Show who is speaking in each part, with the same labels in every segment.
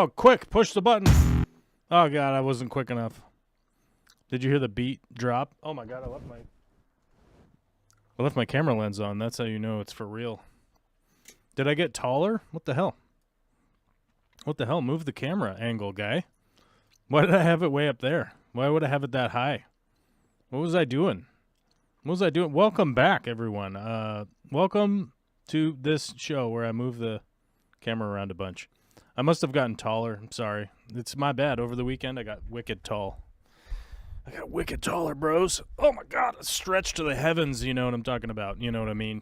Speaker 1: Oh, quick, push the button. Oh, God, I wasn't quick enough. Did you hear the beat drop? Oh, my God, I left my camera lens on. That's how you know it's for real. Did I get taller? What the hell? What the hell? Move the camera angle, guy. Why did I have it way up there? Why would I have it that high? What was I doing? Welcome back, everyone. Welcome to this show where I move the camera around a bunch. I must have gotten taller. I'm sorry. It's my bad. Over the weekend, I got wicked tall. I got wicked taller, bros. Oh, my God. A stretch to the heavens. You know what I'm talking about. You know what I mean.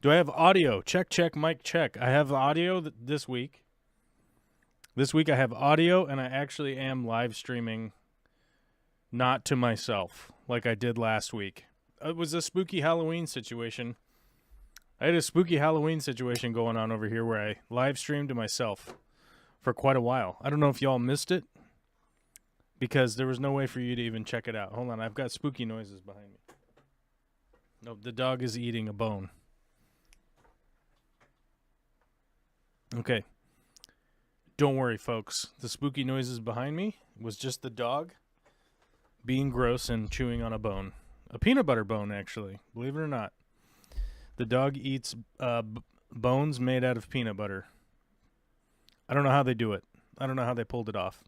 Speaker 1: Do I have audio? Check, mic check. I have audio this week. This week I have audio, and I actually am live streaming not to myself like I did last week. It was a spooky Halloween situation. I had a spooky Halloween situation going on over here where I live streamed to myself for quite a while. I don't know if y'all missed it because there was no way for you to even check it out. Hold on, I've got spooky noises behind me. No, the dog is eating a bone. Okay. Don't worry, folks. The spooky noises behind me was just the dog being gross and chewing on a bone. A peanut butter bone, actually. Believe it or not. The dog eats bones made out of peanut butter. I don't know how they do it. I don't know how they pulled it off.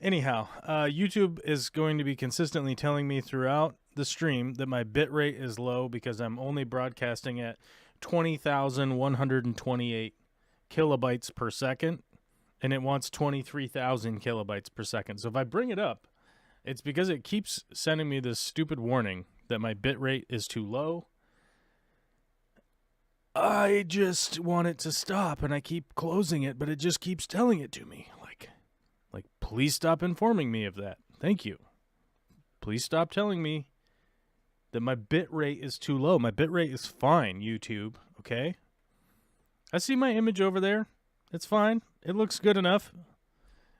Speaker 1: Anyhow, YouTube is going to be consistently telling me throughout the stream that my bitrate is low because I'm only broadcasting at 20,128 kilobytes per second, and it wants 23,000 kilobytes per second. So if I bring it up, it's because it keeps sending me this stupid warning that my bitrate is too low. I just want it to stop, and I keep closing it, but it just keeps telling it to me. Like, please stop informing me of that. Thank you. Please stop telling me that my bitrate is too low. My bitrate is fine, YouTube, okay? I see my image over there. It's fine. It looks good enough.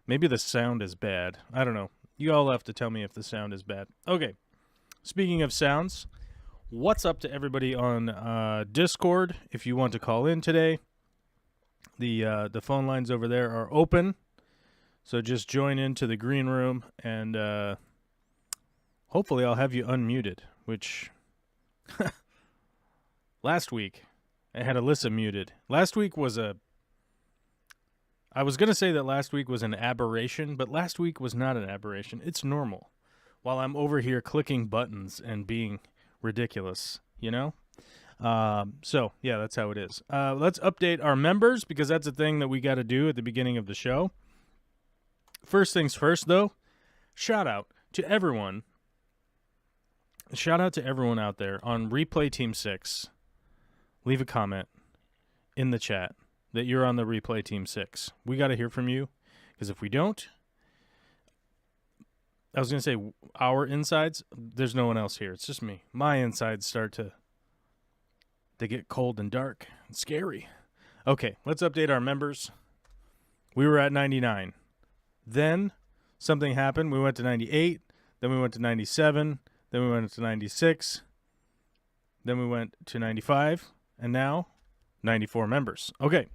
Speaker 1: Maybe the sound is bad. I don't know. You all have to tell me if the sound is bad. Okay. Speaking of sounds, what's up to everybody on Discord? If you want to call in today, the phone lines over there are open. So just join into the green room, and hopefully I'll have you unmuted, which last week I had Alyssa muted. Last week was I was going to say that last week was an aberration, but last week was not an aberration. It's normal. While I'm over here clicking buttons and being ridiculous, you know? So, yeah, that's how it is. Let's update our members, because that's a thing that we got to do at the beginning of the show. First things first, though, shout out to everyone. Shout out to everyone out there on Replay Team 6. Leave a comment in the chat that you're on the Replay Team 6. We got to hear from you, because if we don't, I was going to say our insides, there's no one else here. It's just me. My insides start to get cold and dark and scary. Okay, let's update our members. We were at 99. Then something happened. We went to 98. Then we went to 97. Then we went to 96. Then we went to 95. And now 94 members. Okay.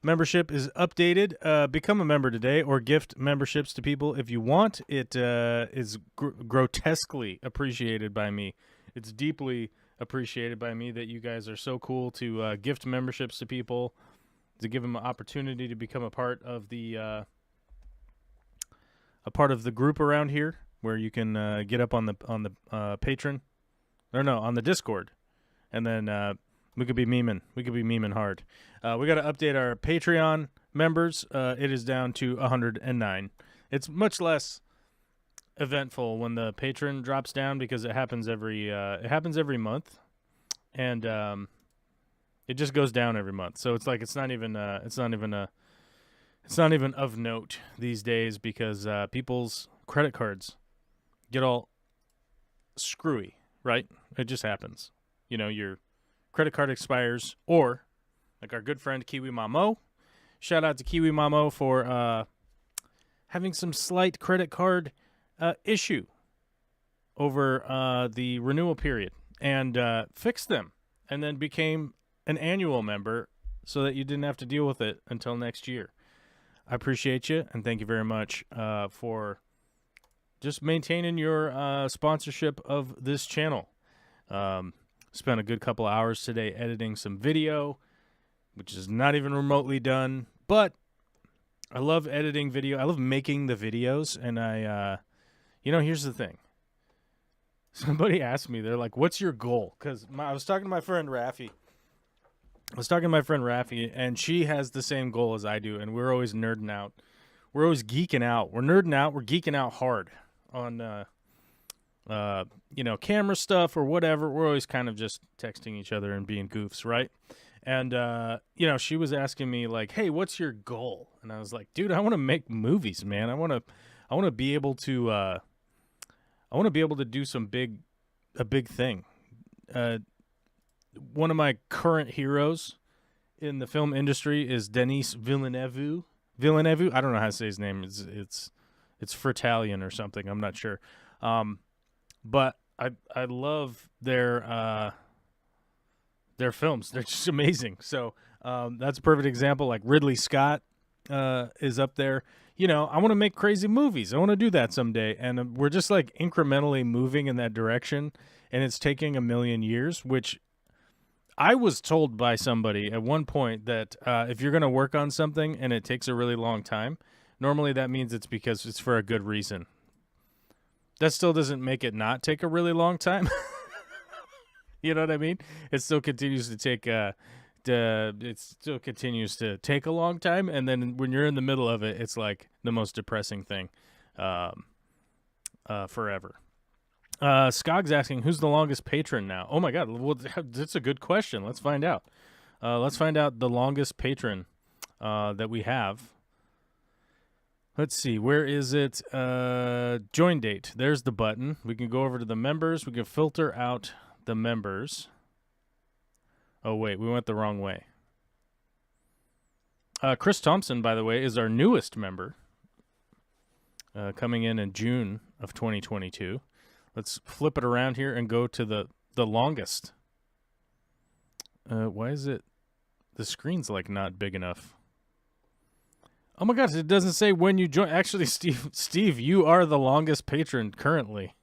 Speaker 1: Membership is updated. Become a member today or gift memberships to people if you want. It is grotesquely appreciated by me. It's deeply appreciated by me that you guys are so cool to gift memberships to people, to give them an opportunity to become a part of the group around here, where you can get up on the patron, or no, on the Discord, and then we could be memeing. We could be memeing hard. We got to update our Patreon members. It is down to 109. It's much less eventful when the patron drops down because it happens every month, and it just goes down every month. So it's like it's not even of note these days because people's credit cards get all screwy, right? It just happens. You know, your credit card expires, or like our good friend Kiwi Mamo. Shout out to Kiwi Mamo for having some slight credit card issue over the renewal period, and fixed them, and then became an annual member so that you didn't have to deal with it until next year. I appreciate you, and thank you very much for just maintaining your sponsorship of this channel. Spent a good couple hours today editing some video, which is not even remotely done, but I love editing video. I love making the videos, and here's the thing. Somebody asked me, they're like, what's your goal? Because I was talking to my friend Rafi. And she has the same goal as I do, and we're always nerding out. We're always geeking out. We're nerding out. We're geeking out hard on, camera stuff or whatever. We're always kind of just texting each other and being goofs, right? And, she was asking me, like, hey, what's your goal? And I was like, dude, I want to make movies, man. I want to be able to do a big thing. One of my current heroes in the film industry is Denis Villeneuve. I don't know how to say his name. It's Fritalian or something. I'm not sure. But I love their films. They're just amazing. So that's a perfect example. Like Ridley Scott is up there. I want to make crazy movies. I want to do that someday. And we're just like incrementally moving in that direction. And it's taking a million years, which I was told by somebody at one point that if you're going to work on something and it takes a really long time, normally that means it's because it's for a good reason. That still doesn't make it not take a really long time. You know what I mean? It still continues to take a long time, and then when you're in the middle of it, it's like the most depressing thing forever. Skog's asking, who's the longest patron now? Oh my God, well, that's a good question. Let's find out. Let's find out the longest patron that we have. Let's see, where is it? Join date. There's the button. We can go over to the members. We can filter out the members. Oh, wait, we went the wrong way. Chris Thompson, by the way, is our newest member, coming in June of 2022. Let's flip it around here and go to the longest. Why is it? The screen's like not big enough. Oh my gosh, it doesn't say when you join. Actually, Steve, you are the longest patron currently.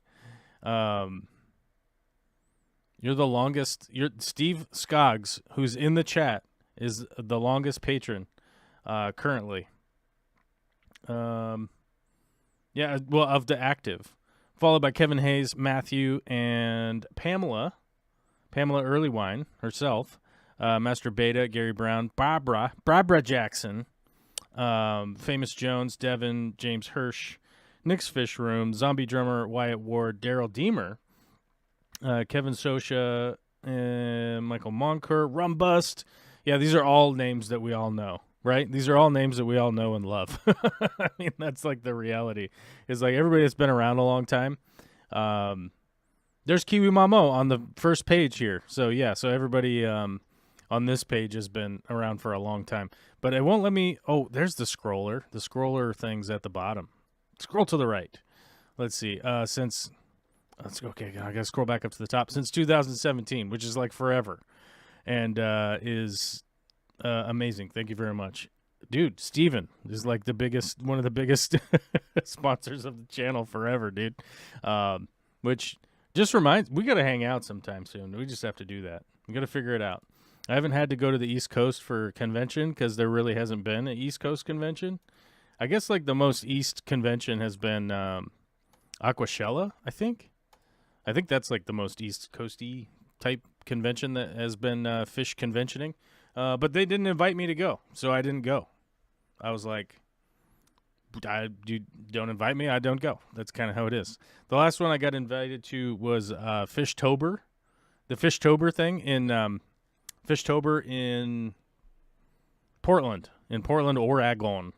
Speaker 1: You're the longest. Steve Skoggs, who's in the chat, is the longest patron currently. Of the active. Followed by Kevin Hayes, Matthew, and Pamela Earlywine herself, Master Beta, Gary Brown, Barbara Jackson, Famous Jones, Devin, James Hirsch, Nick's Fish Room, Zombie Drummer, Wyatt Ward, Daryl Deemer, Kevin Sosha, Michael Monker, Rumbust. Yeah, these are all names that we all know, right? These are all names that we all know and love. I mean, that's like the reality. It's like everybody that's been around a long time. There's Kiwi Mamo on the first page here. So, yeah, everybody on this page has been around for a long time. But it won't let me... Oh, there's the scroller. The scroller thing's at the bottom. Scroll to the right. Let's see. Okay, I got to scroll back up to the top. Since 2017, which is like forever. And is amazing. Thank you very much. Dude, Steven is like one of the biggest sponsors of the channel forever, dude. Which just reminds, we got to hang out sometime soon. We just have to do that. We got to figure it out. I haven't had to go to the East Coast for convention because there really hasn't been an East Coast convention. I guess like the most East convention has been Aquashella, I think. I think that's like the most East Coasty type convention that has been fish conventioning. But they didn't invite me to go, so I didn't go. I was like, you don't invite me, I don't go. That's kind of how it is. The last one I got invited to was Fishtober. The Fishtober thing in Portland, Oregon.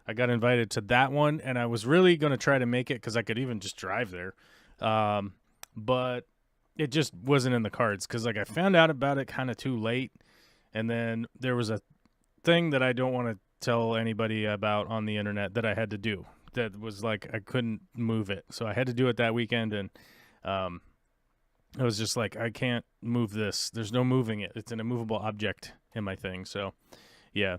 Speaker 1: I got invited to that one, and I was really going to try to make it because I could even just drive there. But it just wasn't in the cards because like I found out about it kind of too late. And then there was a thing that I don't want to tell anybody about on the internet that I had to do that was like I couldn't move it. So I had to do it that weekend, and I was just like, I can't move this. There's no moving it. It's an immovable object in my thing. So, yeah.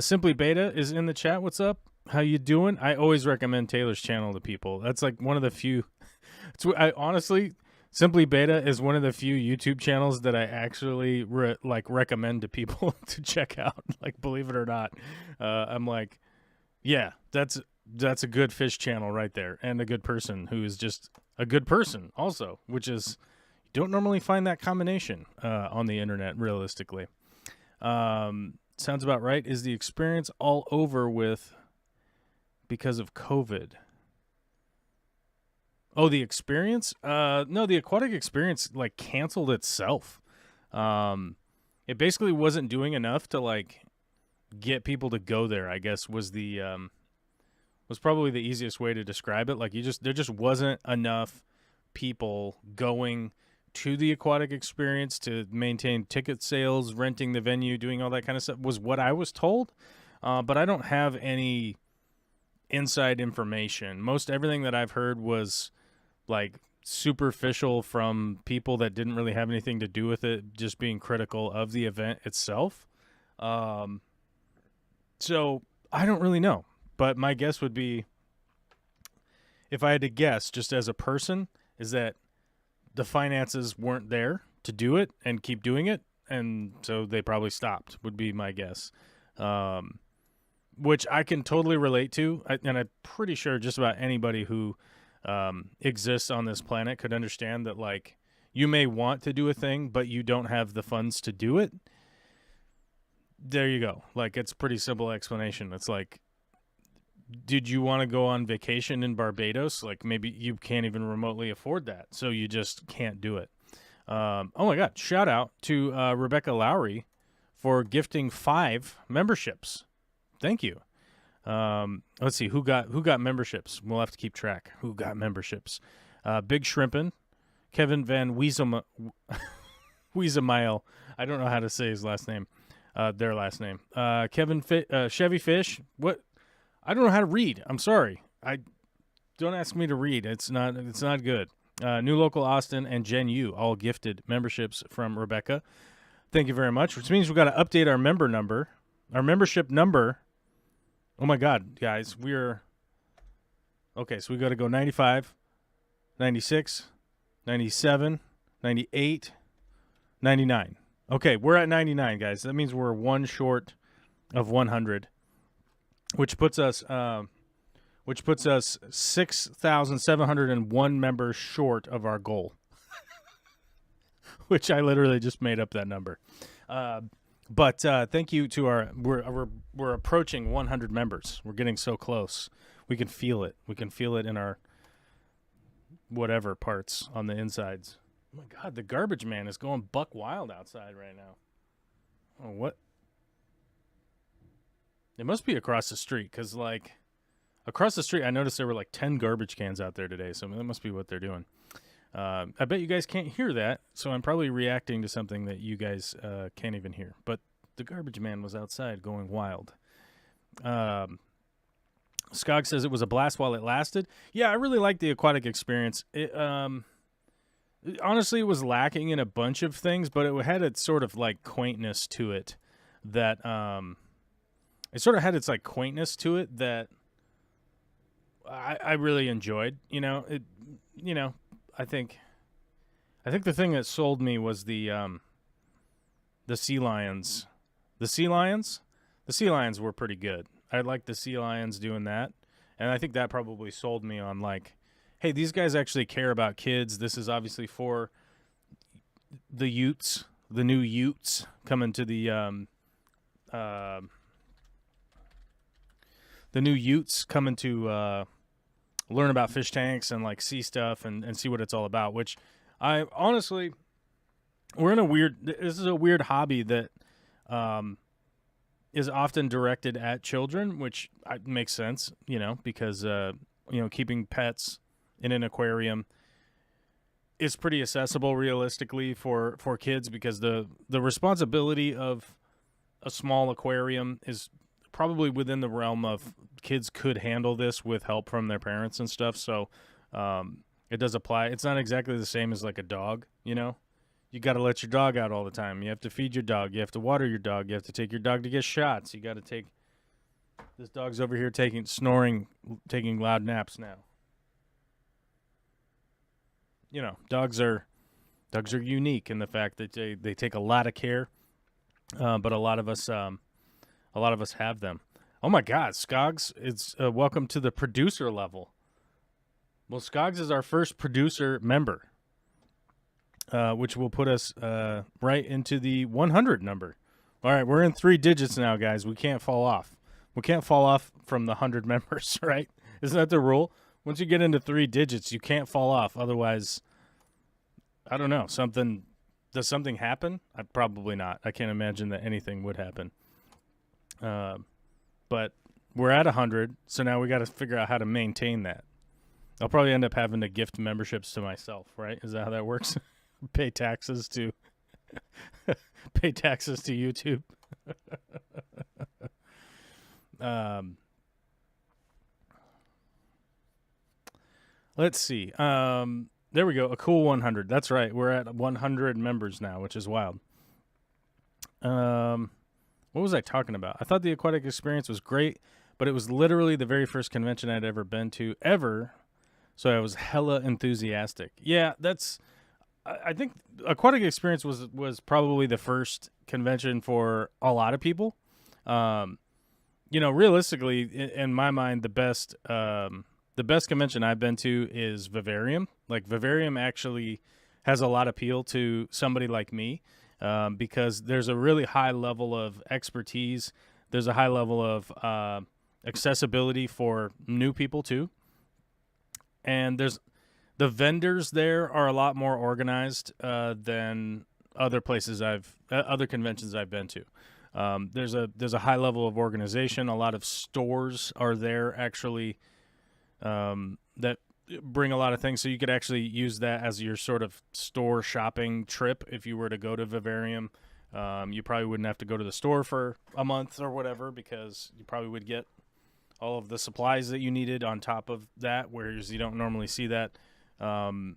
Speaker 1: Simply Beta is in the chat. What's up? How you doing? I always recommend Taylor's channel to people. That's like one of the few. I honestly, Simply Beta is one of the few YouTube channels that I actually recommend to people to check out. Like, believe it or not, I'm like, yeah, that's a good fish channel right there, and a good person who is just a good person also, which is you don't normally find that combination on the internet realistically. Sounds about right. Is the experience all over with because of COVID? Oh, the experience? No, the aquatic experience like canceled itself. It basically wasn't doing enough to like get people to go there, I guess was probably the easiest way to describe it. Like there just wasn't enough people going to the aquatic experience to maintain ticket sales, renting the venue, doing all that kind of stuff was what I was told. But I don't have any inside information. Most everything that I've heard was like superficial from people that didn't really have anything to do with it, just being critical of the event itself. So I don't really know, but my guess would be, if I had to guess just as a person, is that the finances weren't there to do it and keep doing it, and so they probably stopped, would be my guess. Which I can totally relate to, and I'm pretty sure just about anybody who exists on this planet could understand that, like, you may want to do a thing, but you don't have the funds to do it. There you go. Like, it's a pretty simple explanation. It's like, did you want to go on vacation in Barbados? Like, maybe you can't even remotely afford that, so you just can't do it. Oh my God! Shout out to Rebecca Lowry for gifting 5 memberships. Thank you. Let's see who got memberships. We'll have to keep track. Who got memberships? Big Shrimpin, Kevin Van Weezemeil. I don't know how to say his last name. Their last name. Kevin Chevy Fish. What? I don't know how to read. I'm sorry. Don't ask me to read. It's not good. New Local Austin and Jen Yu all gifted memberships from Rebecca. Thank you very much. Which means we've got to update our membership number. Oh my God, guys, okay. So we got to go 95, 96, 97, 98, 99. Okay, we're at 99, guys. That means we're one short of 100. Which puts us 6,701 members short of our goal. Which I literally just made up that number. But thank you to we're approaching 100 members. We're getting so close. We can feel it. We can feel it in our whatever parts on the insides. Oh my God, the garbage man is going buck wild outside right now. Oh, what? It must be across the street, because, like, across the street, I noticed there were, like, 10 garbage cans out there today, so that must be what they're doing. I bet you guys can't hear that, so I'm probably reacting to something that you guys can't even hear. But the garbage man was outside going wild. Skog says it was a blast while it lasted. Yeah, I really liked the aquatic experience. Honestly, it was lacking in a bunch of things, but it had its sort of, like, quaintness to it that... It sort of had its like quaintness to it that I really enjoyed. I think the thing that sold me was the sea lions. The sea lions were pretty good. I liked the sea lions doing that, and I think that probably sold me on like, hey, these guys actually care about kids. This is obviously for the Utes, the new Utes coming to the new Utes coming to learn about fish tanks and like see stuff and see what it's all about, which I honestly, this is a weird hobby that is often directed at children, which makes sense, because, keeping pets in an aquarium is pretty accessible realistically for kids, because the responsibility of a small aquarium is probably within the realm of kids could handle this with help from their parents and stuff. So it does apply. It's not exactly the same as like a dog, You You got to let your dog out all the time. You have to feed your dog. You have to water your dog. You have to take your dog to get shots. You got to take. This dog's over here snoring, taking loud naps now. You know, dogs are unique in the fact that they take a lot of care, but a lot of us have them. Oh my God, Skogs! It's welcome to the producer level. Well, Skogs is our first producer member, which will put us right into the 100 number. All right, we're in 3 digits now, guys. We can't fall off. We can't fall off from the 100 members, right? Isn't that the rule? Once you get into 3 digits, you can't fall off. Otherwise, I don't know. Does something happen? Probably not. I can't imagine that anything would happen. But we're at 100, so now we got to figure out how to maintain that. I'll probably end up having to gift memberships to myself, right? Is that how that works? Pay taxes to YouTube. Let's see. There we go. A cool 100. That's right. We're at 100 members now, which is wild. What was I talking about? I thought the aquatic experience was great, but it was literally the very first convention I'd ever been to ever. So I was hella enthusiastic. Yeah, I think aquatic experience was probably the first convention for a lot of people. Realistically, in my mind, the best convention I've been to is Vivarium. Like, Vivarium actually has a lot of appeal to somebody like me, because there's a really high level of expertise. There's a high level of accessibility for new people too. And the vendors there are a lot more organized than other places other conventions I've been to. There's a high level of organization. A lot of stores are there actually that bring a lot of things. So you could actually use that as your sort of store shopping trip if you were to go to Vivarium. You probably wouldn't have to go to the store for a month or whatever, because you probably would get all of the supplies that you needed on top of that, whereas you don't normally see that in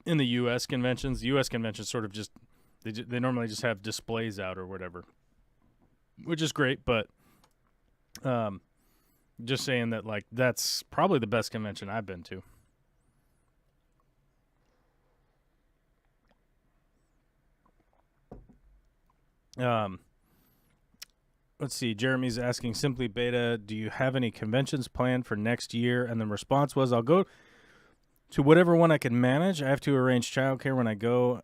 Speaker 1: the U.S. conventions. The U.S. conventions sort of just they normally just have displays out or whatever, which is great, but just saying that, like, that's probably the best convention I've been to. Let's see. Jeremy's asking, Simply Beta, do you have any conventions planned for next year? And the response was, I'll go to whatever one I can manage. I have to arrange childcare when I go,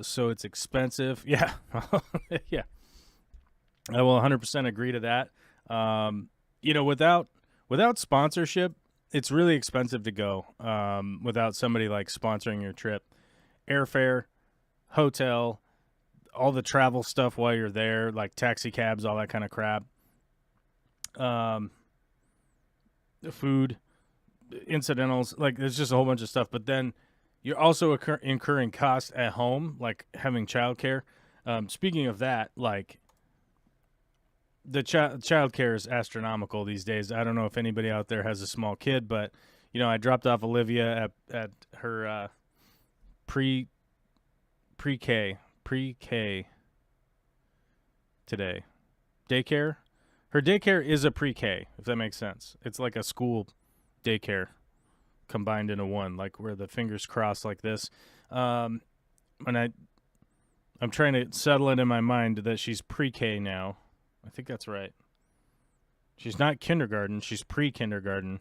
Speaker 1: so it's expensive. Yeah. Yeah. I will 100% agree to that. Without sponsorship, it's really expensive to go without somebody like sponsoring your trip. Airfare, hotel, all the travel stuff while you're there, like taxi cabs, all that kind of crap. The food, incidentals, like there's just a whole bunch of stuff. But then you're also incurring costs at home, like having childcare. Speaking of that, like the childcare is astronomical these days. I don't know if anybody out there has a small kid, but I dropped off Olivia at her pre-K today. Daycare. Her daycare is a pre-K, if that makes sense. It's like a school daycare combined into one, like where the fingers cross like this. And I'm trying to settle it in my mind that she's pre-K now. I think that's right. She's not kindergarten. She's pre-kindergarten.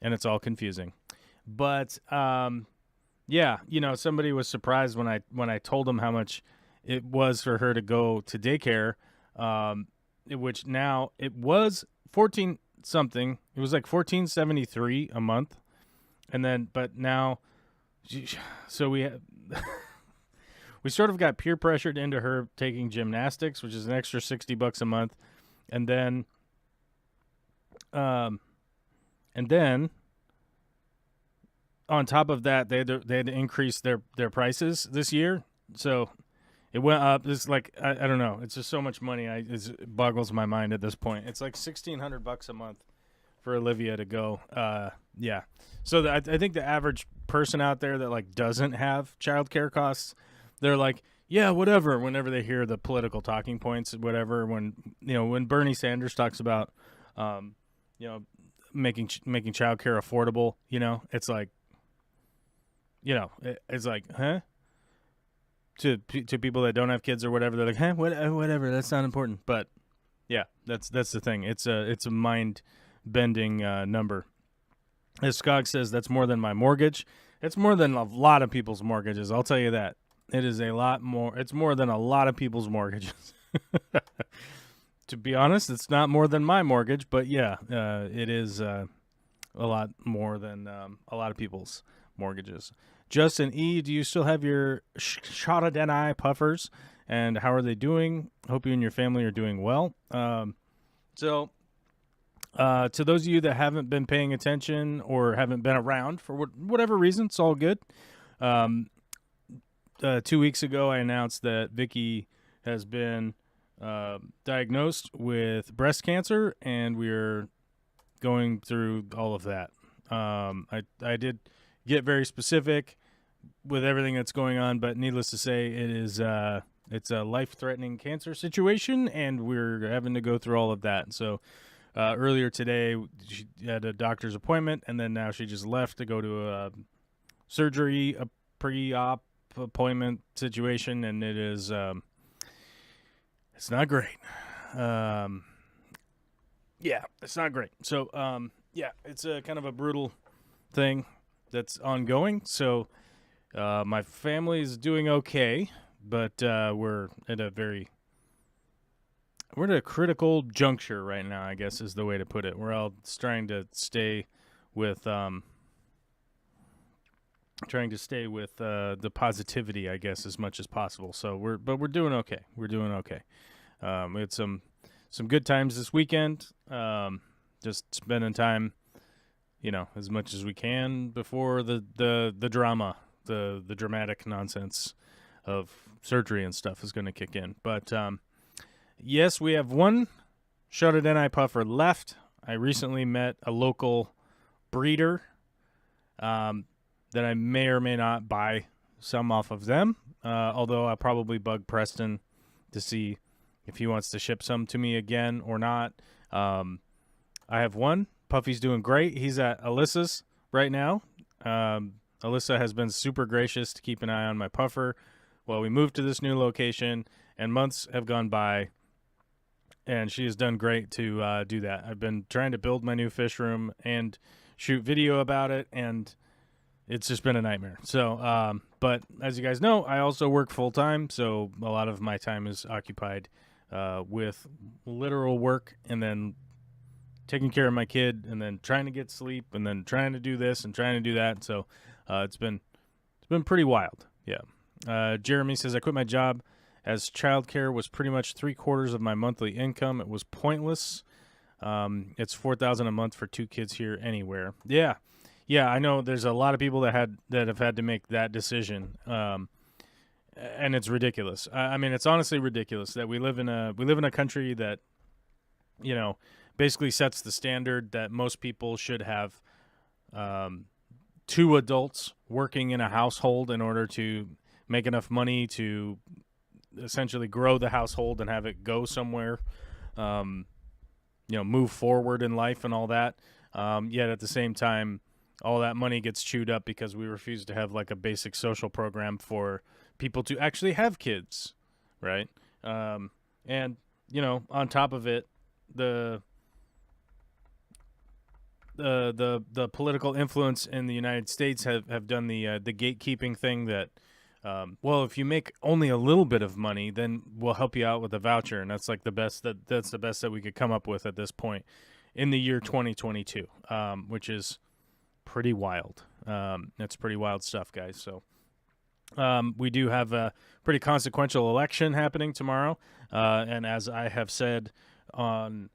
Speaker 1: And it's all confusing. But, yeah, somebody was surprised when I told them how much it was for her to go to daycare, which now it was 14 something. It was like $14.73 a month. And then, but now, so we we sort of got peer pressured into her taking gymnastics, which is an extra $60 a month. And then on top of that, they had to increase their prices this year. So it went up. It's like, I don't know. It's just so much money. It boggles my mind at this point. It's like $1,600 a month for Olivia to go. Yeah. So I think the average person out there that like doesn't have childcare costs, they're like, yeah, whatever. Whenever they hear the political talking points, whatever. When when Bernie Sanders talks about, making childcare affordable, it's like, it's like, huh? To people that don't have kids or whatever, they're like, huh, whatever. That's not important. But yeah, that's the thing. It's a mind bending number. As Skog says, that's more than my mortgage. It's more than a lot of people's mortgages. I'll tell you that. It is a lot more. It's more than a lot of people's mortgages. To be honest, it's not more than my mortgage, but yeah, it is a lot more than a lot of people's mortgages. Justin E., do you still have your Chardonnay puffers? And how are they doing? Hope you and your family are doing well. To those of you that haven't been paying attention or haven't been around for whatever reason, it's all good. 2 weeks ago, I announced that Vicky has been diagnosed with breast cancer, and we're going through all of that. I did get very specific with everything that's going on, but needless to say, it's a life-threatening cancer situation, and we're having to go through all of that. So earlier today, she had a doctor's appointment, and then now she just left to go to a surgery, a pre-op appointment situation, and it is it's not great. Yeah, it's not great. So yeah, it's a kind of a brutal thing that's ongoing. So my family is doing okay, but we're at a critical juncture right now, I guess is the way to put it. We're all trying to stay with the positivity, I guess, as much as possible. So we're doing okay. We're doing okay. We had some good times this weekend. Just spending time, as much as we can before the drama, the dramatic nonsense of surgery and stuff is going to kick in. But yes, we have one Chardonnay puffer left. I recently met a local breeder that I may or may not buy some off of them, although I'll probably bug Preston to see if he wants to ship some to me again or not. I have one. Puffy's doing great. He's at Alyssa's right now. Alyssa has been super gracious to keep an eye on my puffer while we moved to this new location, and months have gone by, and she has done great to do that. I've been trying to build my new fish room and shoot video about it, and it's just been a nightmare. So, but as you guys know, I also work full-time, so a lot of my time is occupied with literal work, and then taking care of my kid, and then trying to get sleep, and then trying to do this and trying to do that. So it's been pretty wild. Yeah. Jeremy says, I quit my job as childcare was pretty much 3/4 of my monthly income. It was pointless. It's $4,000 a month for 2 kids here anywhere. Yeah. I know there's a lot of people that have had to make that decision. And it's ridiculous. I mean, it's honestly ridiculous that we live in a country that, basically sets the standard that most people should have 2 adults working in a household in order to make enough money to essentially grow the household and have it go somewhere, move forward in life and all that. Yet at the same time, all that money gets chewed up because we refuse to have like a basic social program for people to actually have kids, right? And on top of it, the political influence in the United States have done the gatekeeping thing that, if you make only a little bit of money, then we'll help you out with a voucher, and that's like that's the best that we could come up with at this point in the year 2022, which is pretty wild. That's pretty wild stuff, guys. So we do have a pretty consequential election happening tomorrow, and as I have said on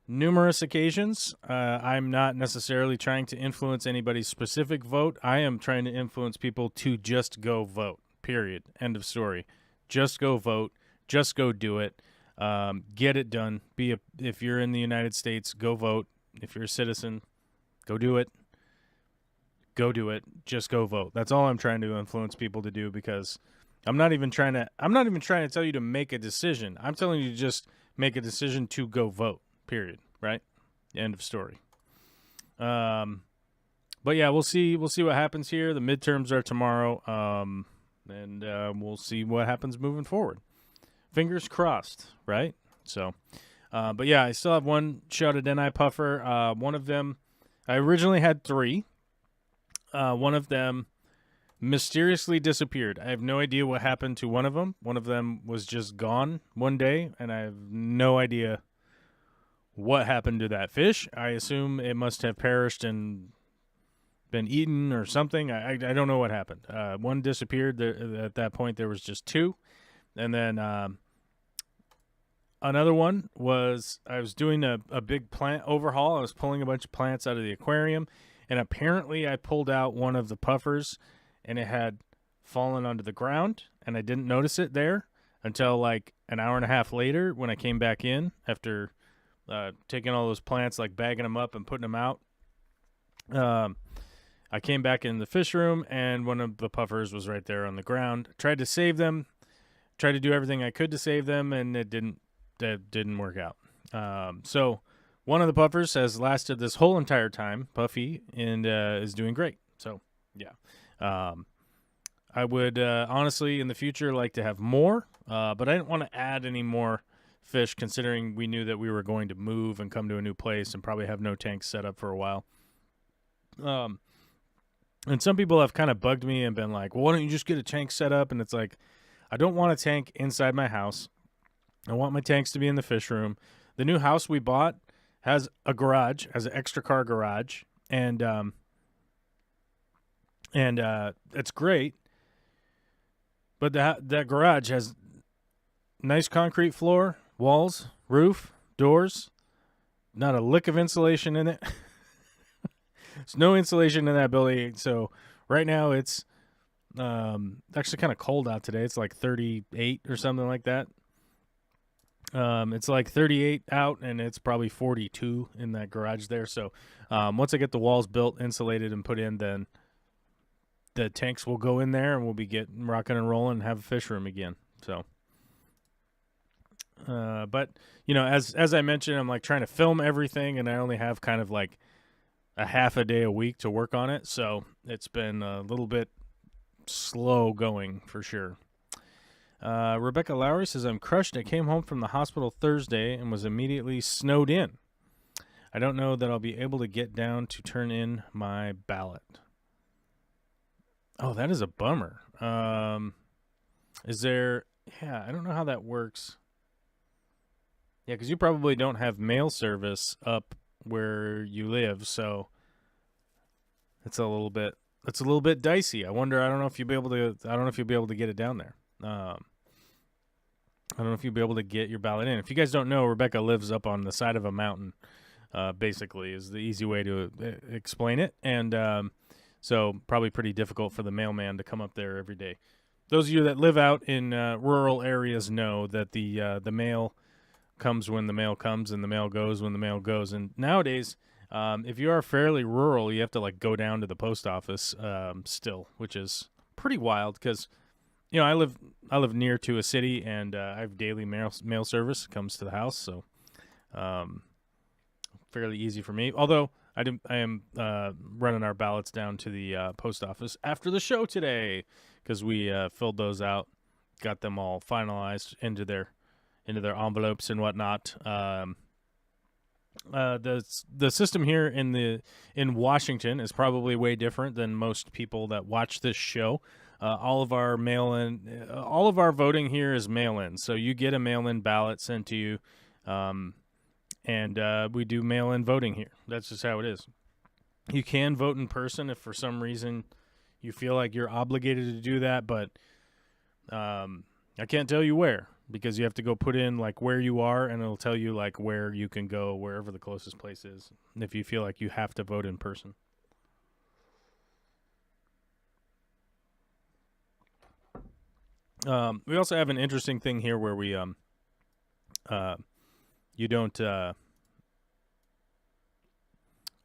Speaker 1: numerous occasions, I'm not necessarily trying to influence anybody's specific vote. I am trying to influence people to just go vote, period. End of story. Just go vote. Just go do it. Get it done. If you're in the United States, go vote. If you're a citizen, go do it. Go do it. Just go vote. That's all I'm trying to influence people to do, because I'm not even trying to tell you to make a decision. I'm telling you to just make a decision to go vote. Period. Right? End of story. But yeah, we'll see what happens here. The midterms are tomorrow. And we'll see what happens moving forward. Fingers crossed, right? So, but yeah, I still have one shouted NI puffer. One of them, I originally had 3. One of them mysteriously disappeared. I have no idea what happened to one of them. One of them was just gone one day, and I have no idea what happened to that fish. I assume it must have perished and been eaten or something. I don't know what happened. One disappeared. At that point, there was just 2. And then another one was, I was doing a big plant overhaul. I was pulling a bunch of plants out of the aquarium, and apparently I pulled out one of the puffers, and it had fallen onto the ground, and I didn't notice it there until like an hour and a half later when I came back in after taking all those plants, like bagging them up and putting them out. I came back in the fish room, and one of the puffers was right there on the ground. Tried to save them, tried to do everything I could to save them, and it didn't work out. So one of the puffers has lasted this whole entire time, Puffy, and is doing great. So yeah, I would honestly in the future like to have more, but I didn't want to add any more fish, considering we knew that we were going to move and come to a new place and probably have no tanks set up for a while. And some people have kind of bugged me and been like, well, why don't you just get a tank set up? And it's like, I don't want a tank inside my house. I want my tanks to be in the fish room. The new house we bought has a garage, has an extra car garage, and it's great. But that garage has nice concrete floor, walls, roof, doors, not a lick of insulation in it. There's no insulation in that building. So right now it's actually kind of cold out today. It's like 38 or something like that. It's like 38 out, and it's probably 42 in that garage there. So once I get the walls built, insulated, and put in, then the tanks will go in there, and we'll be getting rocking and rolling and have a fish room again. So, but you know, as I mentioned, I'm like trying to film everything, and I only have kind of like a half a day a week to work on it. So it's been a little bit slow going for sure. Rebecca Lowry says, I'm crushed. I came home from the hospital Thursday and was immediately snowed in. I don't know that I'll be able to get down to turn in my ballot. Oh, that is a bummer. Is there, I don't know how that works. Yeah, because you probably don't have mail service up where you live, so it's a little bit dicey. I don't know if you'll be able to get it down there. I don't know if you'll be able to get your ballot in. If you guys don't know, Rebecca lives up on the side of a mountain, basically, is the easy way to explain it. And so probably pretty difficult for the mailman to come up there every day. Those of you that live out in rural areas know that the mail comes when the mail comes and the mail goes when the mail goes. And nowadays, if you are fairly rural, you have to like go down to the post office still, which is pretty wild because, you know, I live near to a city, and I have daily mail service comes to the house, so fairly easy for me. Although I am running our ballots down to the post office after the show today because we filled those out, got them all finalized into their envelopes and whatnot. The system here in Washington is probably way different than most people that watch this show. All of our voting here is mail-in. So you get a mail-in ballot sent to you, and we do mail-in voting here. That's just how it is. You can vote in person if for some reason you feel like you're obligated to do that, but I can't tell you where, because you have to go put in like where you are, and it'll tell you like where you can go, wherever the closest place is, if you feel like you have to vote in person. We also have an interesting thing here where we you don't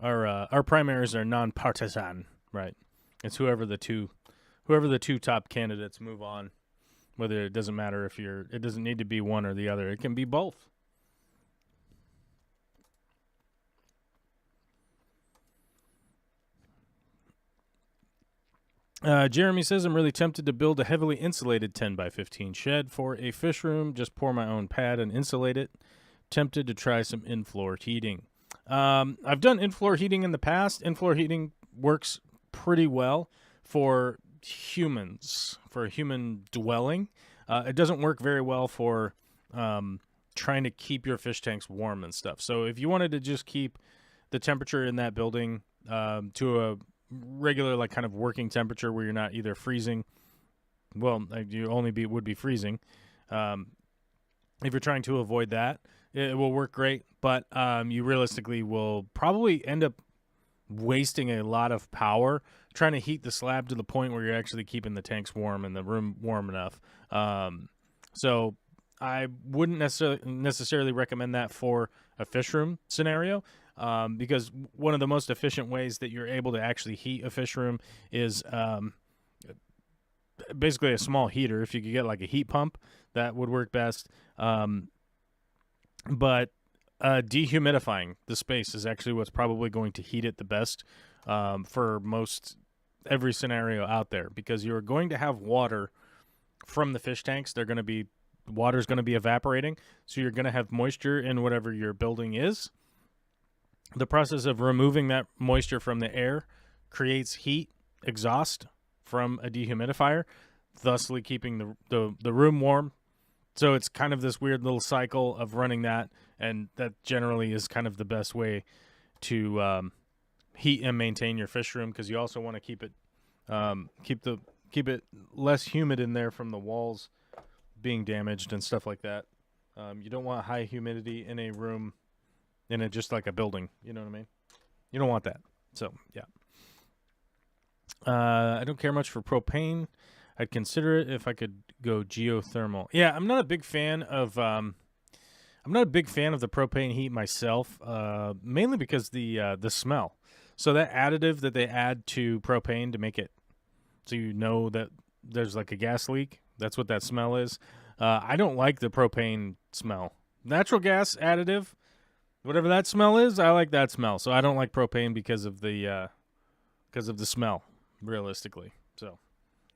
Speaker 1: our primaries are non-partisan, right? It's whoever the two top candidates move on. Whether it doesn't matter if it doesn't need to be one or the other. It can be both. Jeremy says, I'm really tempted to build a heavily insulated 10 by 15 shed for a fish room. Just pour my own pad and insulate it. Tempted to try some in-floor heating. I've done in-floor heating in the past. In-floor heating works pretty well for humans, for a human dwelling. It doesn't work very well for trying to keep your fish tanks warm and stuff. So if you wanted to just keep the temperature in that building to a regular, like, kind of working temperature where you're not either freezing, well, you only would be freezing. If you're trying to avoid that, it will work great, but you realistically will probably end up wasting a lot of power trying to heat the slab to the point where you're actually keeping the tanks warm and the room warm enough. So I wouldn't necessarily recommend that for a fish room scenario, because one of the most efficient ways that you're able to actually heat a fish room is basically a small heater. If you could get like a heat pump, that would work best. But dehumidifying the space is actually what's probably going to heat it the best for most every scenario out there, because you're going to have water from the fish tanks. Water's going to be evaporating, so you're going to have moisture in whatever your building is. The process of removing that moisture from the air creates heat exhaust from a dehumidifier, thusly keeping the room warm. So it's kind of this weird little cycle of running that, and that generally is kind of the best way to heat and maintain your fish room, because you also want to keep it less humid in there from the walls being damaged and stuff like that. You don't want high humidity in a room, just like a building. You know what I mean? You don't want that. So yeah. I don't care much for propane. I'd consider it if I could go geothermal. Yeah, I'm not a big fan of the propane heat myself, mainly because the smell. So that additive that they add to propane to make it so you know that there's like a gas leak, that's what that smell is. I don't like the propane smell. Natural gas additive, whatever that smell is, I like that smell. So I don't like propane because of the smell, realistically. So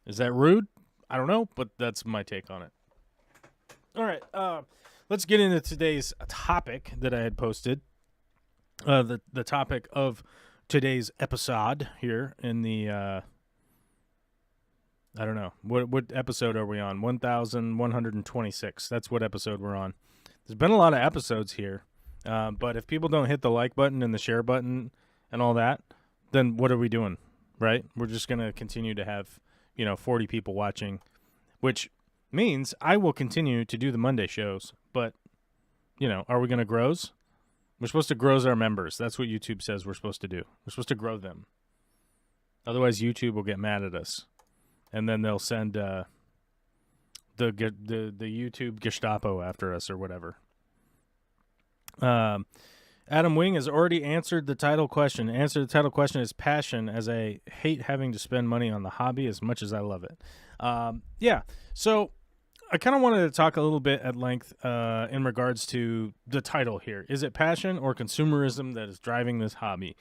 Speaker 1: is that rude? I don't know, but that's my take on it. All right, let's get into today's topic that I had posted. The topic of today's episode here in the I don't know. What episode are we on? 1126. That's what episode we're on. There's been a lot of episodes here. But if people don't hit the like button and the share button and all that, then what are we doing? Right? We're just going to continue to have, 40 people watching, which means I will continue to do the Monday shows. But, are we going to grows? We're supposed to grows our members. That's what YouTube says we're supposed to do. We're supposed to grow them. Otherwise, YouTube will get mad at us. And then they'll send the YouTube Gestapo after us or whatever. Adam Wing has already answered the title question. Answer the title question is passion, as I hate having to spend money on the hobby as much as I love it. Yeah, so I kind of wanted to talk a little bit at length in regards to the title here. Is it passion or consumerism that is driving this hobby?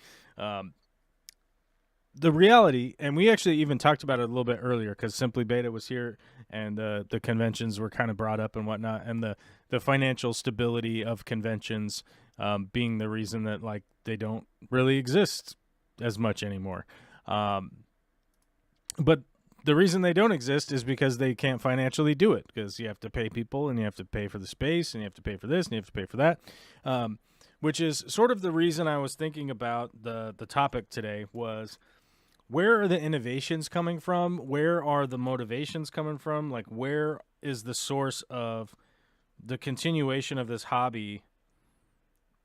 Speaker 1: The reality, and we actually even talked about it a little bit earlier because Simply Beta was here and the conventions were kind of brought up and whatnot, and the financial stability of conventions being the reason that they don't really exist as much anymore. But the reason they don't exist is because they can't financially do it, because you have to pay people and you have to pay for the space and you have to pay for this and you have to pay for that, which is sort of the reason I was thinking about the topic today was, where are the innovations coming from? Where are the motivations coming from? Where is the source of the continuation of this hobby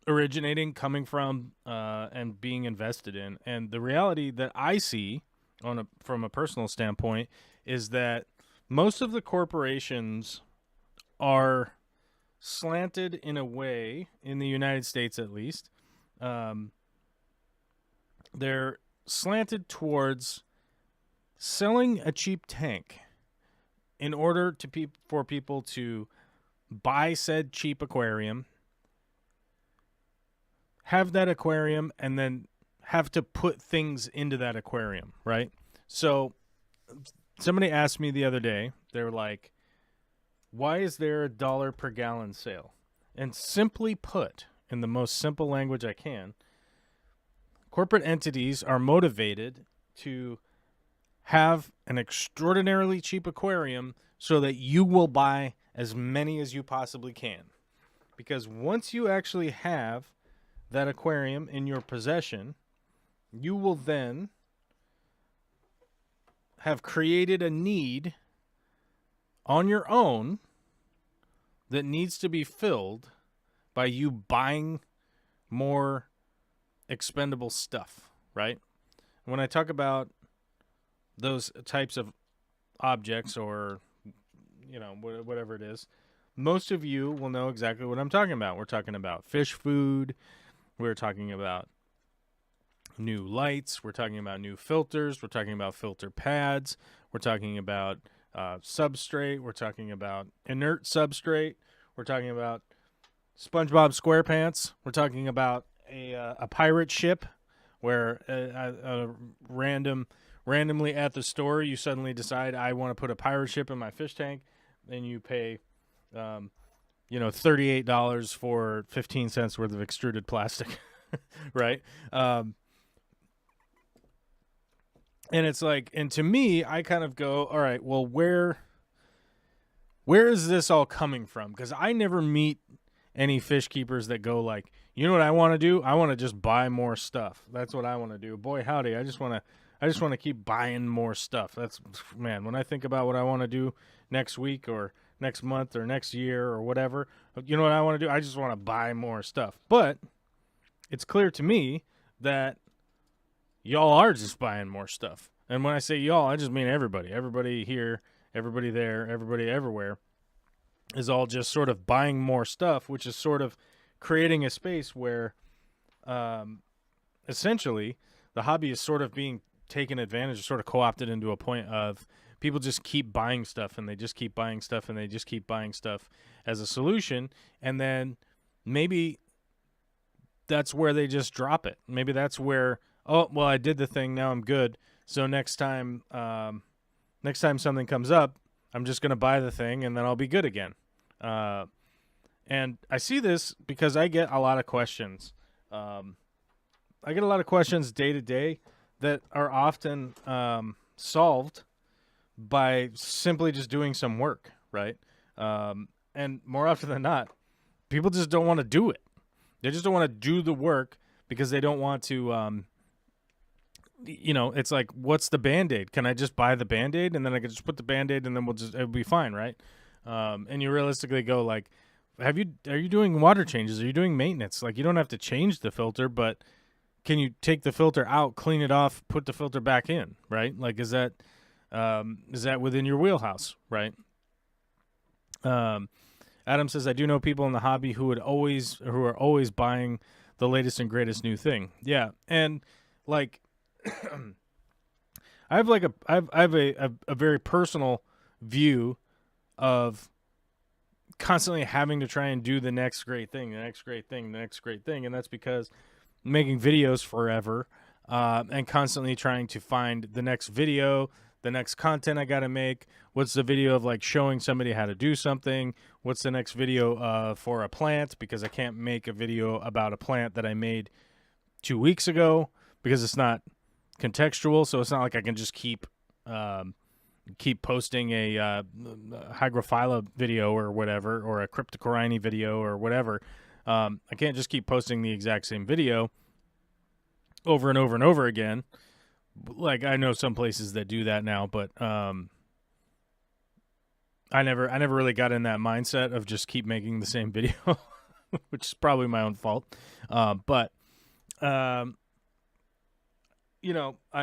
Speaker 1: originating, coming from, and being invested in? And the reality that I see from a personal standpoint is that most of the corporations are slanted in a way, in the United States at least, they're slanted towards selling a cheap tank in order to for people to buy said cheap aquarium, have that aquarium, and then have to put things into that aquarium, right? So somebody asked me the other day, they're like, why is there $1 per gallon sale? And simply put, in the most simple language I can, corporate entities are motivated to have an extraordinarily cheap aquarium so that you will buy as many as you possibly can. Because once you actually have that aquarium in your possession, you will then have created a need on your own that needs to be filled by you buying more expendable stuff, right? When I talk about those types of objects, or whatever it is, most of you will know exactly what I'm talking about. We're talking about fish food. We're talking about new lights. We're talking about new filters. We're talking about filter pads. We're talking about substrate. We're talking about inert substrate. We're talking about SpongeBob SquarePants. We're talking about a pirate ship where randomly at the store you suddenly decide I want to put a pirate ship in my fish tank, and you pay $38 for 15 cents worth of extruded plastic, right? And it's like, and to me, I kind of go, all right, well, where is this all coming from? Because I never meet any fish keepers that go like, you know what I want to do? I want to just buy more stuff. That's what I want to do. Boy, howdy, I just want to keep buying more stuff. That's, man, when I think about what I want to do next week or next month or next year or whatever, you know what I want to do? I just want to buy more stuff. But it's clear to me that y'all are just buying more stuff. And when I say y'all, I just mean everybody. Everybody here, everybody there, everybody everywhere is all just sort of buying more stuff, which is sort of creating a space where essentially the hobby is sort of being taken advantage of, sort of co-opted into a point of people just keep buying stuff, and they just keep buying stuff, and they just keep buying stuff as a solution. And then maybe that's where they just drop it. Maybe that's where, oh, well, I did the thing, now I'm good. So next time something comes up, I'm just going to buy the thing, and then I'll be good again. And I see this because I get a lot of questions. I get a lot of questions day to day that are often solved by simply just doing some work, right? And more often than not, people just don't want to do it. They just don't want to do the work because they don't want to, it's like, what's the Band-Aid? Can I just buy the Band-Aid and then I can just put the Band-Aid and then it'll be fine, right? And you realistically go like, are you doing water changes? Are you doing maintenance? Like, you don't have to change the filter, but can you take the filter out, clean it off, put the filter back in, right? Like, is that within your wheelhouse, right? Adam says, I do know people in the hobby who are always buying the latest and greatest new thing. Yeah. And like, I have a very personal view of constantly having to try and do the next great thing, the next great thing, the next great thing. And that's because I'm making videos forever, and constantly trying to find the next video, the next content I got to make. What's the video of like showing somebody how to do something? What's the next video for a plant? Because I can't make a video about a plant that I made 2 weeks ago because it's not contextual. So it's not like I can just keep posting a hygrophila video or whatever, or a cryptocorini video or whatever. I can't just keep posting the exact same video over and over and over again. Like, I know some places that do that now, but I never really got in that mindset of just keep making the same video, which is probably my own fault. But I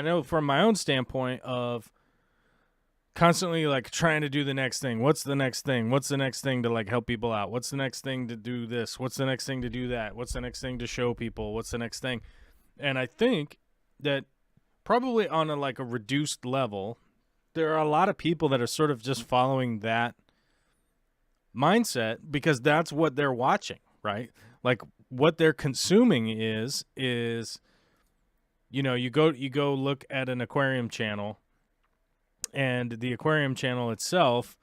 Speaker 1: know from my own standpoint of constantly like trying to do the next thing. What's the next thing? What's the next thing to like help people out? What's the next thing to do this? What's the next thing to do that? What's the next thing to show people? What's the next thing? And I think that probably on a like a reduced level, there are a lot of people that are sort of just following that mindset because that's what they're watching, right? Like what they're consuming is you know, you go look at an aquarium channel, and the aquarium channel itself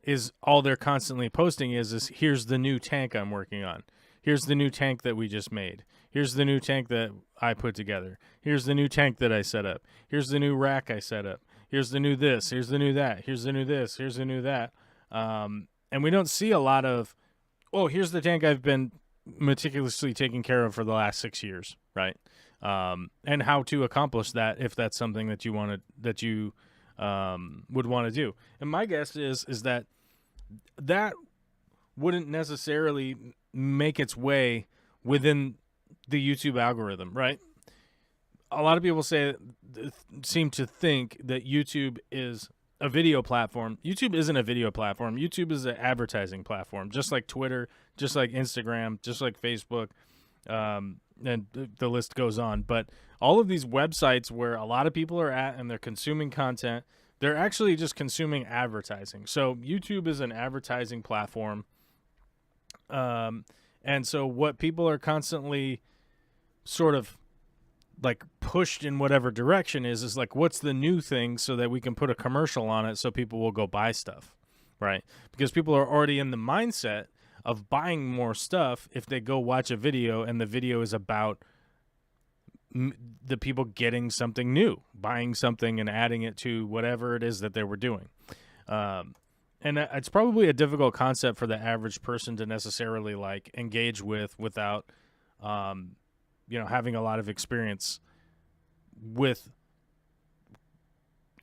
Speaker 1: is all they're constantly posting is here's the new tank I'm working on. Here's the new tank that we just made. Here's the new tank that I put together. Here's the new tank that I set up. Here's the new rack I set up. Here's the new this. Here's the new that. Here's the new this. Here's the new that. And we don't see a lot of, oh, here's the tank I've been meticulously taking care of for the last 6 years, right? And how to accomplish that if that's something that you want to, that you would want to do. And my guess is that wouldn't necessarily make its way within the YouTube algorithm, right? A lot of people seem to think that YouTube is a video platform. YouTube isn't a video platform. YouTube is an advertising platform, just like Twitter, just like Instagram, just like Facebook, and the list goes on. But all of these websites where a lot of people are at and they're consuming content, they're actually just consuming advertising. So YouTube is an advertising platform. And so what people are constantly sort of like pushed in whatever direction is like, what's the new thing so that we can put a commercial on it so people will go buy stuff, right? Because people are already in the mindset of buying more stuff if they go watch a video and the video is about the people getting something new, buying something and adding it to whatever it is that they were doing. And it's probably a difficult concept for the average person to necessarily like engage with without, having a lot of experience with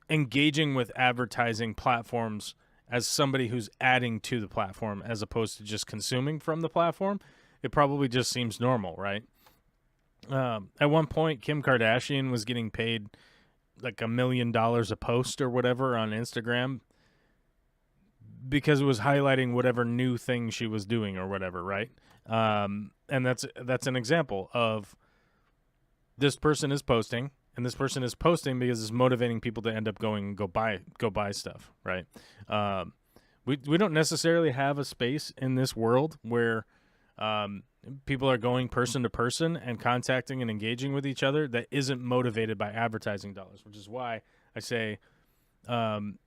Speaker 1: engaging with advertising platforms as somebody who's adding to the platform as opposed to just consuming from the platform. It probably just seems normal, right? At one point, Kim Kardashian was getting paid like $1 million a post or whatever on Instagram because it was highlighting whatever new thing she was doing or whatever, right? And that's an example of this person is posting, and this person is posting because it's motivating people to end up going and go buy stuff, right? We don't necessarily have a space in this world where people are going person to person and contacting and engaging with each other that isn't motivated by advertising dollars, which is why I say,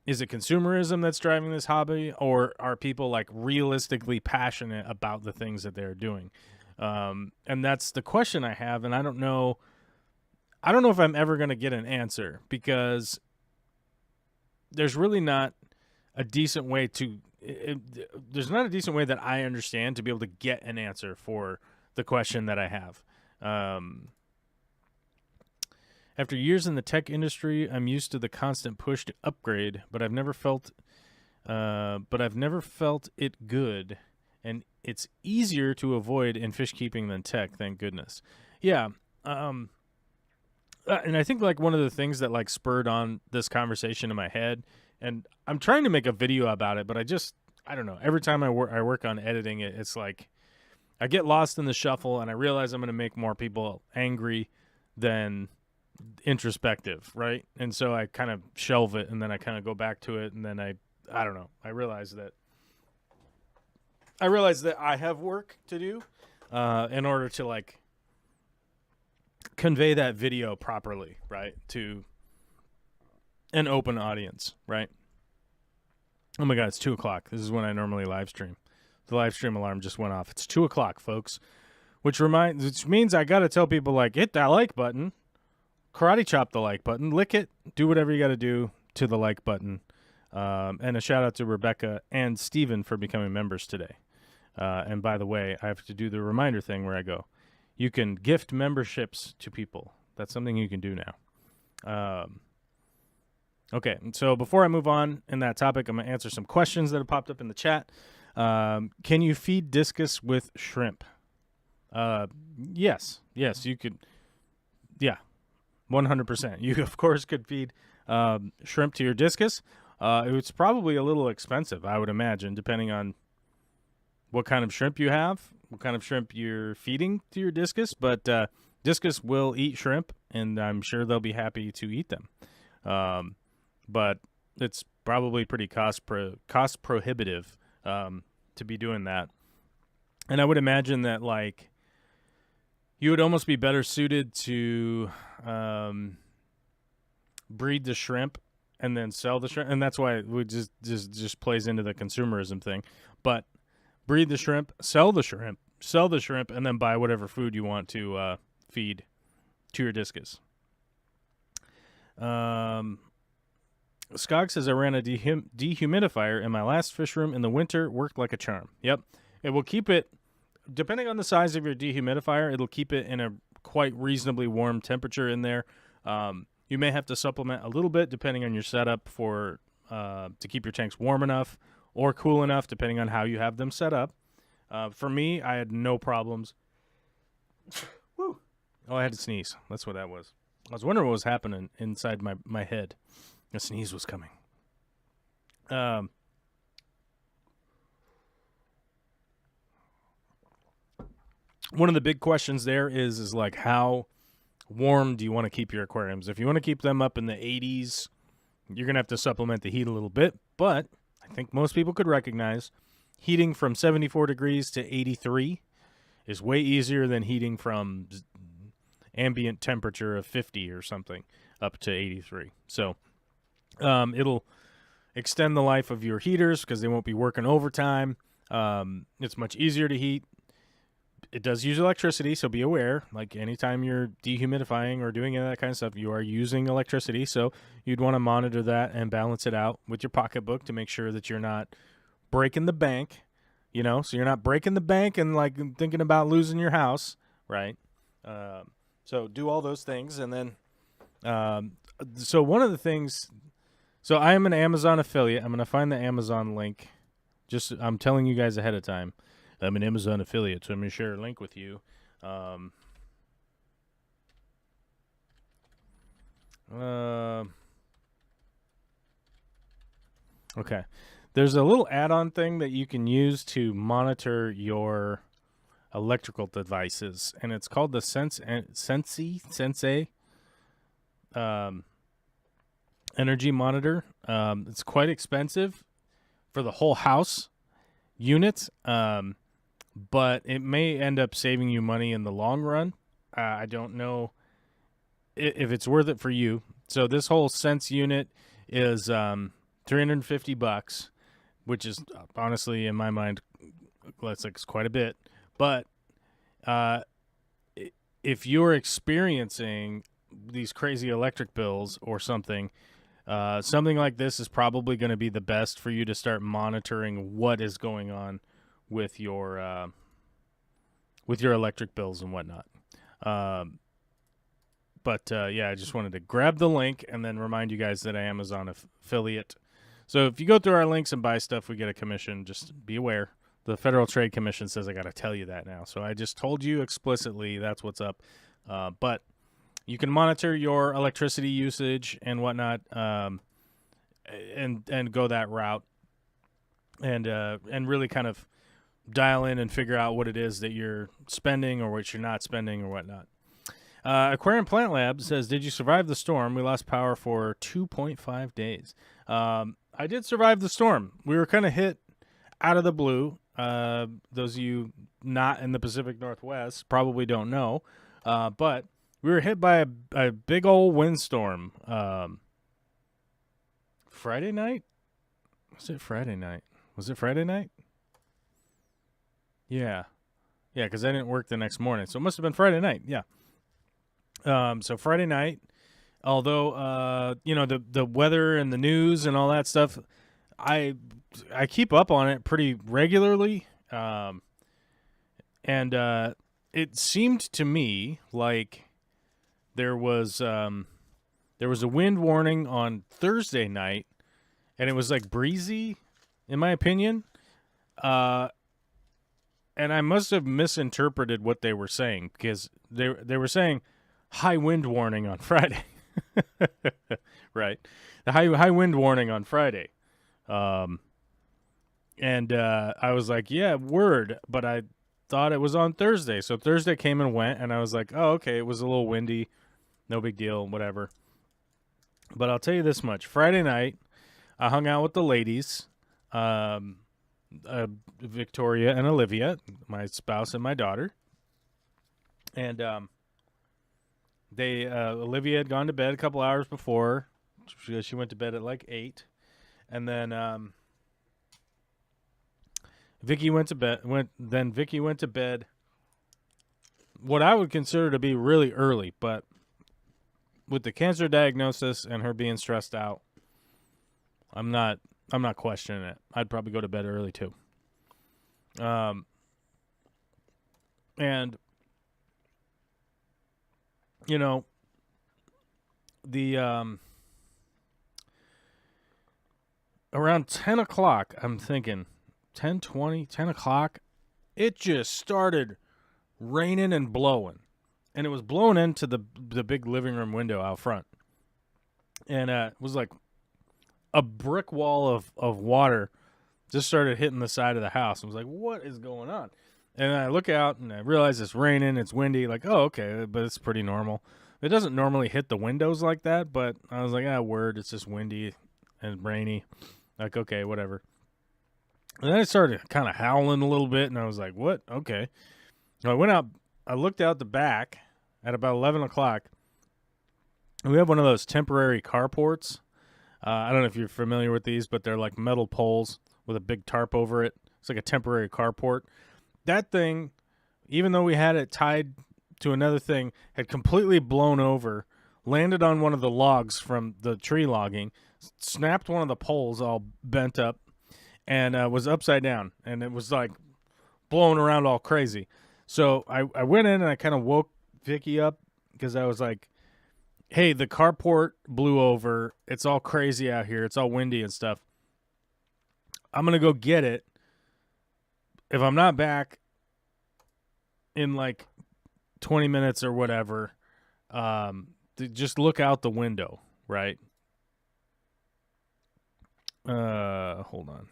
Speaker 1: is it consumerism that's driving this hobby, or are people like realistically passionate about the things that they're doing? And that's the question I have. And I don't know if I'm ever going to get an answer, because there's really not a decent way there's not a decent way that I understand to be able to get an answer for the question that I have. After years in the tech industry, I'm used to the constant push to upgrade, but I've never felt it good, and it's easier to avoid in fish keeping than tech, thank goodness. Yeah. And I think like one of the things that like spurred on this conversation in my head, and I'm trying to make a video about it, but I don't know. Every time I work on editing it, it's like I get lost in the shuffle, and I realize I'm going to make more people angry than introspective, right? And so I kind of shelve it, and then I kind of go back to it, and then I don't know. I realize that I have work to do in order to like convey that video properly, right, to an open audience, right? Oh my God, it's 2:00. This is when I normally live stream. The live stream alarm just went off. It's 2:00, folks, which means I got to tell people like, hit that like button, karate chop the like button, lick it, do whatever you got to do to the like button. And a shout out to Rebecca and Steven for becoming members today. And by the way, I have to do the reminder thing where I go, you can gift memberships to people. That's something you can do now. Okay, so before I move on in that topic, I'm going to answer some questions that have popped up in the chat. Can you feed discus with shrimp? Yes, you could. Yeah, 100%. You, of course, could feed shrimp to your discus. It's probably a little expensive, I would imagine, depending on what kind of shrimp you have, what kind of shrimp you're feeding to your discus. But Discus will eat shrimp, and I'm sure they'll be happy to eat them. But it's probably pretty cost prohibitive to be doing that. And I would imagine that, like, you would almost be better suited to breed the shrimp and then sell the shrimp. And that's why it just plays into the consumerism thing. But breed the shrimp, sell the shrimp, and then buy whatever food you want to feed to your discus. Skog says, I ran a dehumidifier in my last fish room in the winter. Worked like a charm. Yep. It will keep it, depending on the size of your dehumidifier, it'll keep it in a quite reasonably warm temperature in there. You may have to supplement a little bit depending on your setup for to keep your tanks warm enough or cool enough, depending on how you have them set up. For me, I had no problems. Woo. Oh, I had to sneeze. That's what that was. I was wondering what was happening inside my head. A sneeze was coming. One of the big questions there is like, how warm do you want to keep your aquariums? If you want to keep them up in the 80s, you're going to have to supplement the heat a little bit. But I think most people could recognize heating from 74 degrees to 83 is way easier than heating from ambient temperature of 50 or something up to 83. So it'll extend the life of your heaters because they won't be working overtime. It's much easier to heat. It does use electricity, so be aware. Like, anytime you're dehumidifying or doing any of that kind of stuff, you are using electricity. So you'd want to monitor that and balance it out with your pocketbook to make sure that you're not breaking the bank, so you're not breaking the bank and, like, thinking about losing your house, right? So do all those things. And then, so one of the things, so I am an Amazon affiliate. I'm going to find the Amazon link. I'm telling you guys ahead of time. I'm an Amazon affiliate, so I'm going to share a link with you. Okay. There's a little add-on thing that you can use to monitor your electrical devices, and it's called the Sensei energy monitor. It's quite expensive for the whole house unit. But it may end up saving you money in the long run. I don't know if it's worth it for you. So this whole Sense unit is $350, which is honestly, in my mind, that's like quite a bit. But if you're experiencing these crazy electric bills or something like this is probably going to be the best for you to start monitoring what is going on with your electric bills and whatnot. But yeah, I just wanted to grab the link and then remind you guys that I am Amazon affiliate. So if you go through our links and buy stuff, we get a commission. Just be aware. The Federal Trade Commission says I got to tell you that now. So I just told you explicitly that's what's up. But you can monitor your electricity usage and whatnot, and go that route, and really kind of dial in and figure out what it is that you're spending or what you're not spending or whatnot. Aquarium Plant Lab says, did you survive the storm? We lost power for 2.5 days. I did survive the storm. We were kind of hit out of the blue. Those of you not in the Pacific Northwest probably don't know. But we were hit by a big old windstorm. Friday night? Was it Friday night? Yeah, because I didn't work the next morning, so it must have been Friday night. Yeah. So Friday night, although the weather and the news and all that stuff, I keep up on it pretty regularly, and it seemed to me like there was a wind warning on Thursday night, and it was like breezy, in my opinion. And I must have misinterpreted what they were saying, because they were saying high wind warning on Friday. Right. The high wind warning on Friday. And I was like, yeah, word. But I thought it was on Thursday. So Thursday came and went, and I was like, oh, okay, it was a little windy. No big deal, whatever. But I'll tell you this much. Friday night, I hung out with the ladies, Victoria and Olivia, my spouse and my daughter. And Olivia had gone to bed a couple hours before. She went to bed at like 8. And then Vicky went to bed. Vicky went to bed what I would consider to be really early, but with the cancer diagnosis and her being stressed out, I'm not questioning it. I'd probably go to bed early too. And you know, the around 10 o'clock, I'm thinking 10:20, 10 o'clock, it just started raining and blowing. And it was blowing into the big living room window out front. And it was like a brick wall of water just started hitting the side of the house. I was like, what is going on? And I look out and I realize it's raining, it's windy. Like, oh, okay, but it's pretty normal. It doesn't normally hit the windows like that, but I was like, word, it's just windy and rainy. Like, okay, whatever. And then it started kind of howling a little bit, and I was like, what? Okay. So I went out. I looked out the back at about 11 o'clock. We have one of those temporary carports. I don't know if you're familiar with these, but they're like metal poles with a big tarp over it. It's like a temporary carport. That thing, even though we had it tied to another thing, had completely blown over, landed on one of the logs from the tree logging, snapped one of the poles all bent up, and was upside down. And it was like blowing around all crazy. So I went in and I kind of woke Vicky up because I was like, hey, the carport blew over. It's all crazy out here. It's all windy and stuff. I'm going to go get it. If I'm not back in like 20 minutes or whatever, just look out the window, right? Hold on.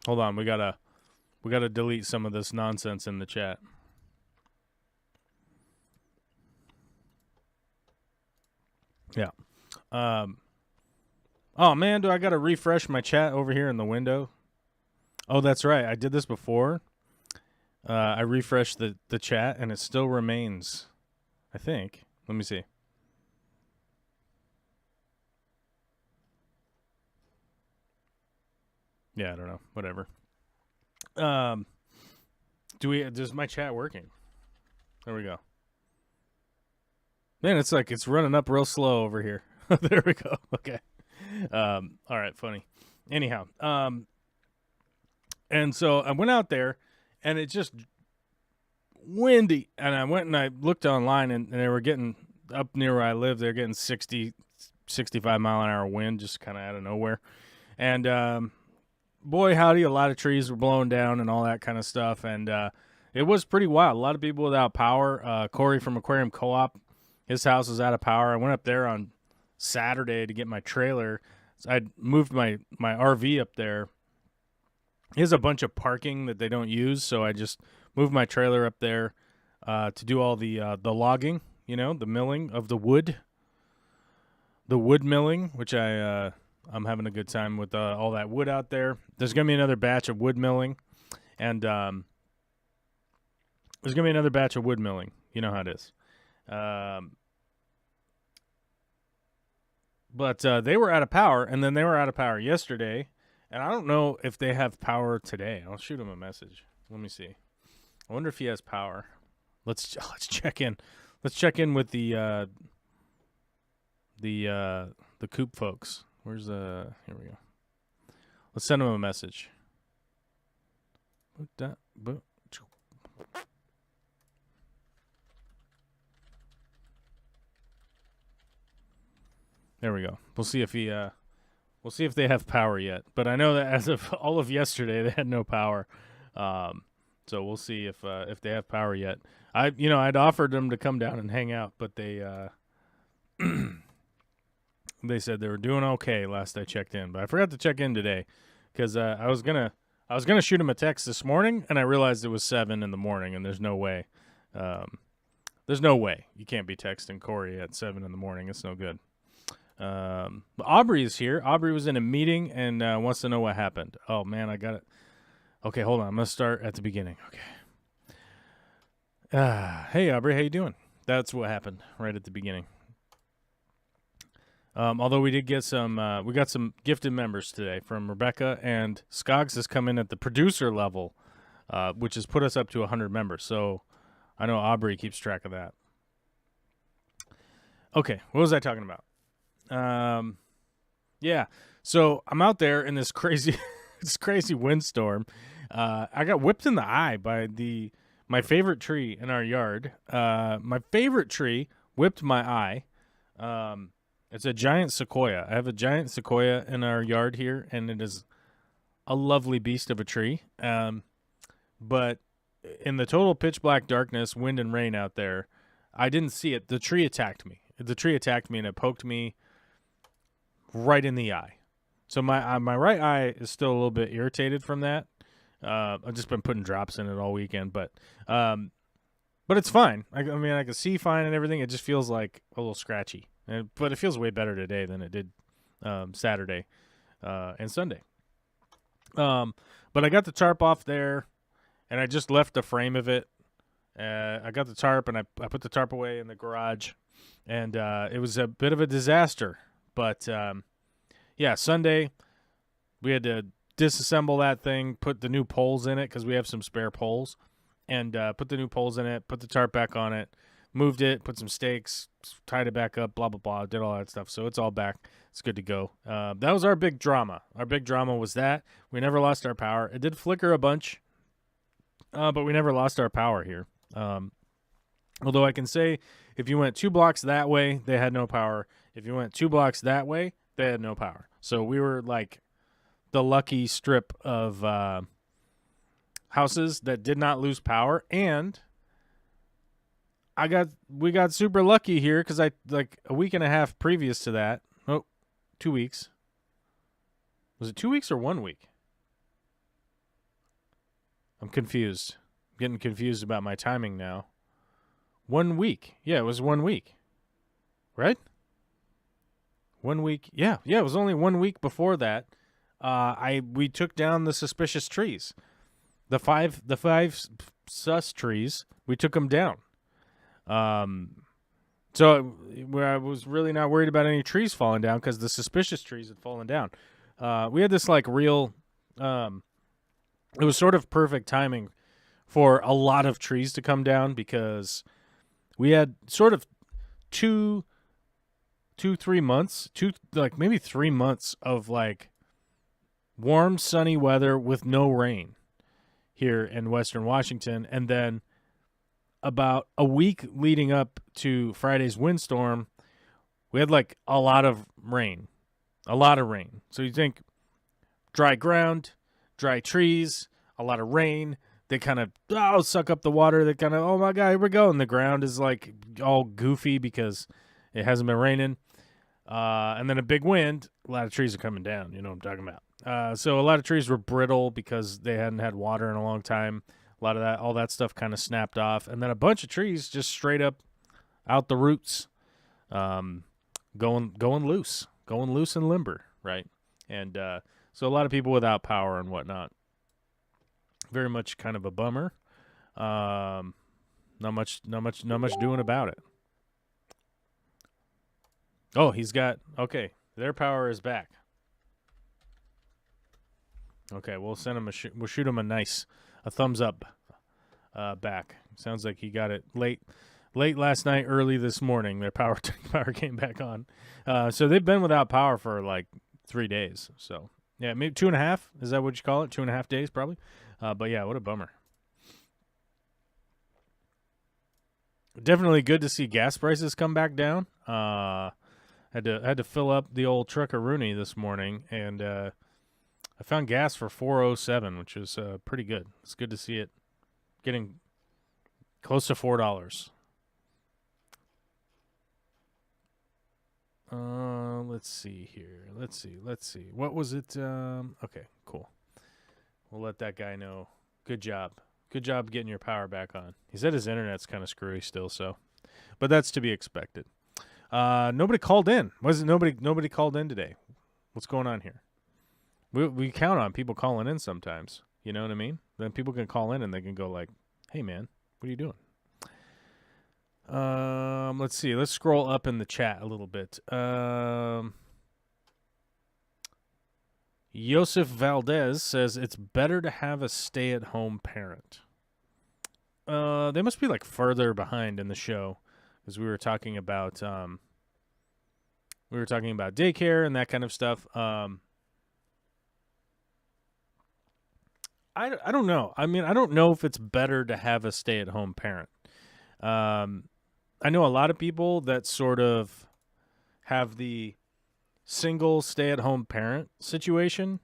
Speaker 1: Hold on, we gotta delete some of this nonsense in the chat. Yeah. Oh man, do I gotta refresh my chat over here in the window? Oh, that's right. I did this before. I refreshed the chat and it still remains, I think. Let me see. Yeah, I don't know. Whatever. Does my chat working? There we go. Man, it's like it's running up real slow over here. There we go. Okay. All right, funny. Anyhow, and so I went out there and it just windy, and I went and I looked online and they were getting up near where I live, they're getting 60, 65 mile an hour wind just kind of out of nowhere. And boy, howdy, a lot of trees were blowing down and all that kind of stuff. And it was pretty wild. A lot of people without power. Corey from Aquarium Co-op, his house was out of power. I went up there on Saturday to get my trailer. So I moved my RV up there. He has a bunch of parking that they don't use, so I just moved my trailer up there to do all the logging, the milling of the wood milling, which I'm having a good time with all that wood out there. There's going to be another batch of wood milling, and there's going to be another batch of wood milling. You know how it is. But they were out of power, and then they were out of power yesterday, and I don't know if they have power today. I'll shoot him a message. Let me see. I wonder if he has power. Let's check in. Let's check in with the Coop folks. Where's here we go. Let's send him a message. There we go. We'll see if if they have power yet. But I know that as of all of yesterday, they had no power. So we'll see if they have power yet. I'd offered them to come down and hang out, but they They said they were doing okay last I checked in, but I forgot to check in today because I was gonna shoot him a text this morning, and I realized it was 7 in the morning, and there's no way. There's no way you can't be texting Corey at 7 in the morning. It's no good. But Aubrey is here. Aubrey was in a meeting and wants to know what happened. Oh man, I got it. Okay, hold on. I'm gonna start at the beginning. Okay. Hey Aubrey, how you doing? That's what happened right at the beginning. Although we did get we got some gifted members today from Rebecca, and Skoggs has come in at the producer level, which has put us up to 100 members. So I know Aubrey keeps track of that. Okay, what was I talking about? Yeah. So I'm out there in this crazy, windstorm. I got whipped in the eye by my favorite tree in our yard. My favorite tree whipped my eye. It's a giant sequoia. I have a giant sequoia in our yard here, and it is a lovely beast of a tree. But in the total pitch black darkness, wind and rain out there, I didn't see it. The tree attacked me. And it poked me right in the eye. So my right eye is still a little bit irritated from that. I've just been putting drops in it all weekend, but it's fine. I mean, I can see fine and everything. It just feels like a little scratchy. But it feels way better today than it did Saturday and Sunday. But I got the tarp off there, and I just left the frame of it. I got the tarp, and I put the tarp away in the garage, and it was a bit of a disaster. But, yeah, Sunday we had to disassemble that thing, put the new poles in it because we have some spare poles, and put the new poles in it, put the tarp back on it. Moved it, put some stakes, tied it back up, blah, blah, blah, did all that stuff. So it's all back. It's good to go. That was our big drama. Our big drama was that. We never lost our power. It did flicker a bunch, but we never lost our power here. Although I can say if you went 2 blocks that way, they had no power. If you went 2 blocks that way, they had no power. So we were like the lucky strip of houses that did not lose power, and we got super lucky here because a week and a half previous to that. 2 weeks. Was it 2 weeks or 1 week? I'm confused. I'm getting confused about my timing now. 1 week. Yeah, it was 1 week. Right? 1 week. Yeah, it was only 1 week before that. We took down the suspicious trees. The five sus trees, we took them down. So where I was really not worried about any trees falling down because the suspicious trees had fallen down. We had this real, it was sort of perfect timing for a lot of trees to come down because we had sort of 3 months, maybe 3 months of warm, sunny weather with no rain here in Western Washington. And then about a week leading up to Friday's windstorm, we had a lot of rain. So you think dry ground, dry trees, a lot of rain. They kind of suck up the water. They kind of, oh my God, here we go. And the ground is all goofy because it hasn't been raining. And then a big wind, a lot of trees are coming down. You know what I'm talking about. So a lot of trees were brittle because they hadn't had water in a long time. A lot of that, all that stuff kind of snapped off. And then a bunch of trees just straight up out the roots, going loose and limber, right? And so a lot of people without power and whatnot. Very much kind of a bummer. Not much doing about it. Oh, okay, their power is back. Okay, we'll send him we'll shoot him a thumbs up back. Sounds like he got it late last night, early this morning. Their power came back on. So they've been without power for 3 days. So yeah, maybe 2.5. Is that what you call it? 2.5 days probably. But yeah, what a bummer. Definitely good to see gas prices come back down. Had to fill up the old truckaroonie this morning, and I found gas for $4.07, which is pretty good. It's good to see it getting close to $4. Let's see here. Let's see. What was it? Okay, cool. We'll let that guy know. Good job. Good job getting your power back on. He said his internet's kind of screwy still, but that's to be expected. Nobody called in. Nobody called in today. What's going on here? We count on people calling in sometimes. You know what I mean? Then people can call in and they can go like, "Hey man, what are you doing?" Let's see. Let's scroll up in the chat a little bit. Yosef Valdez says it's better to have a stay-at-home parent. They must be like further behind in the show because we were talking about daycare and that kind of stuff. I don't know. I mean, I don't know if it's better to have a stay-at-home parent. I know a lot of people that sort of have the single stay-at-home parent situation.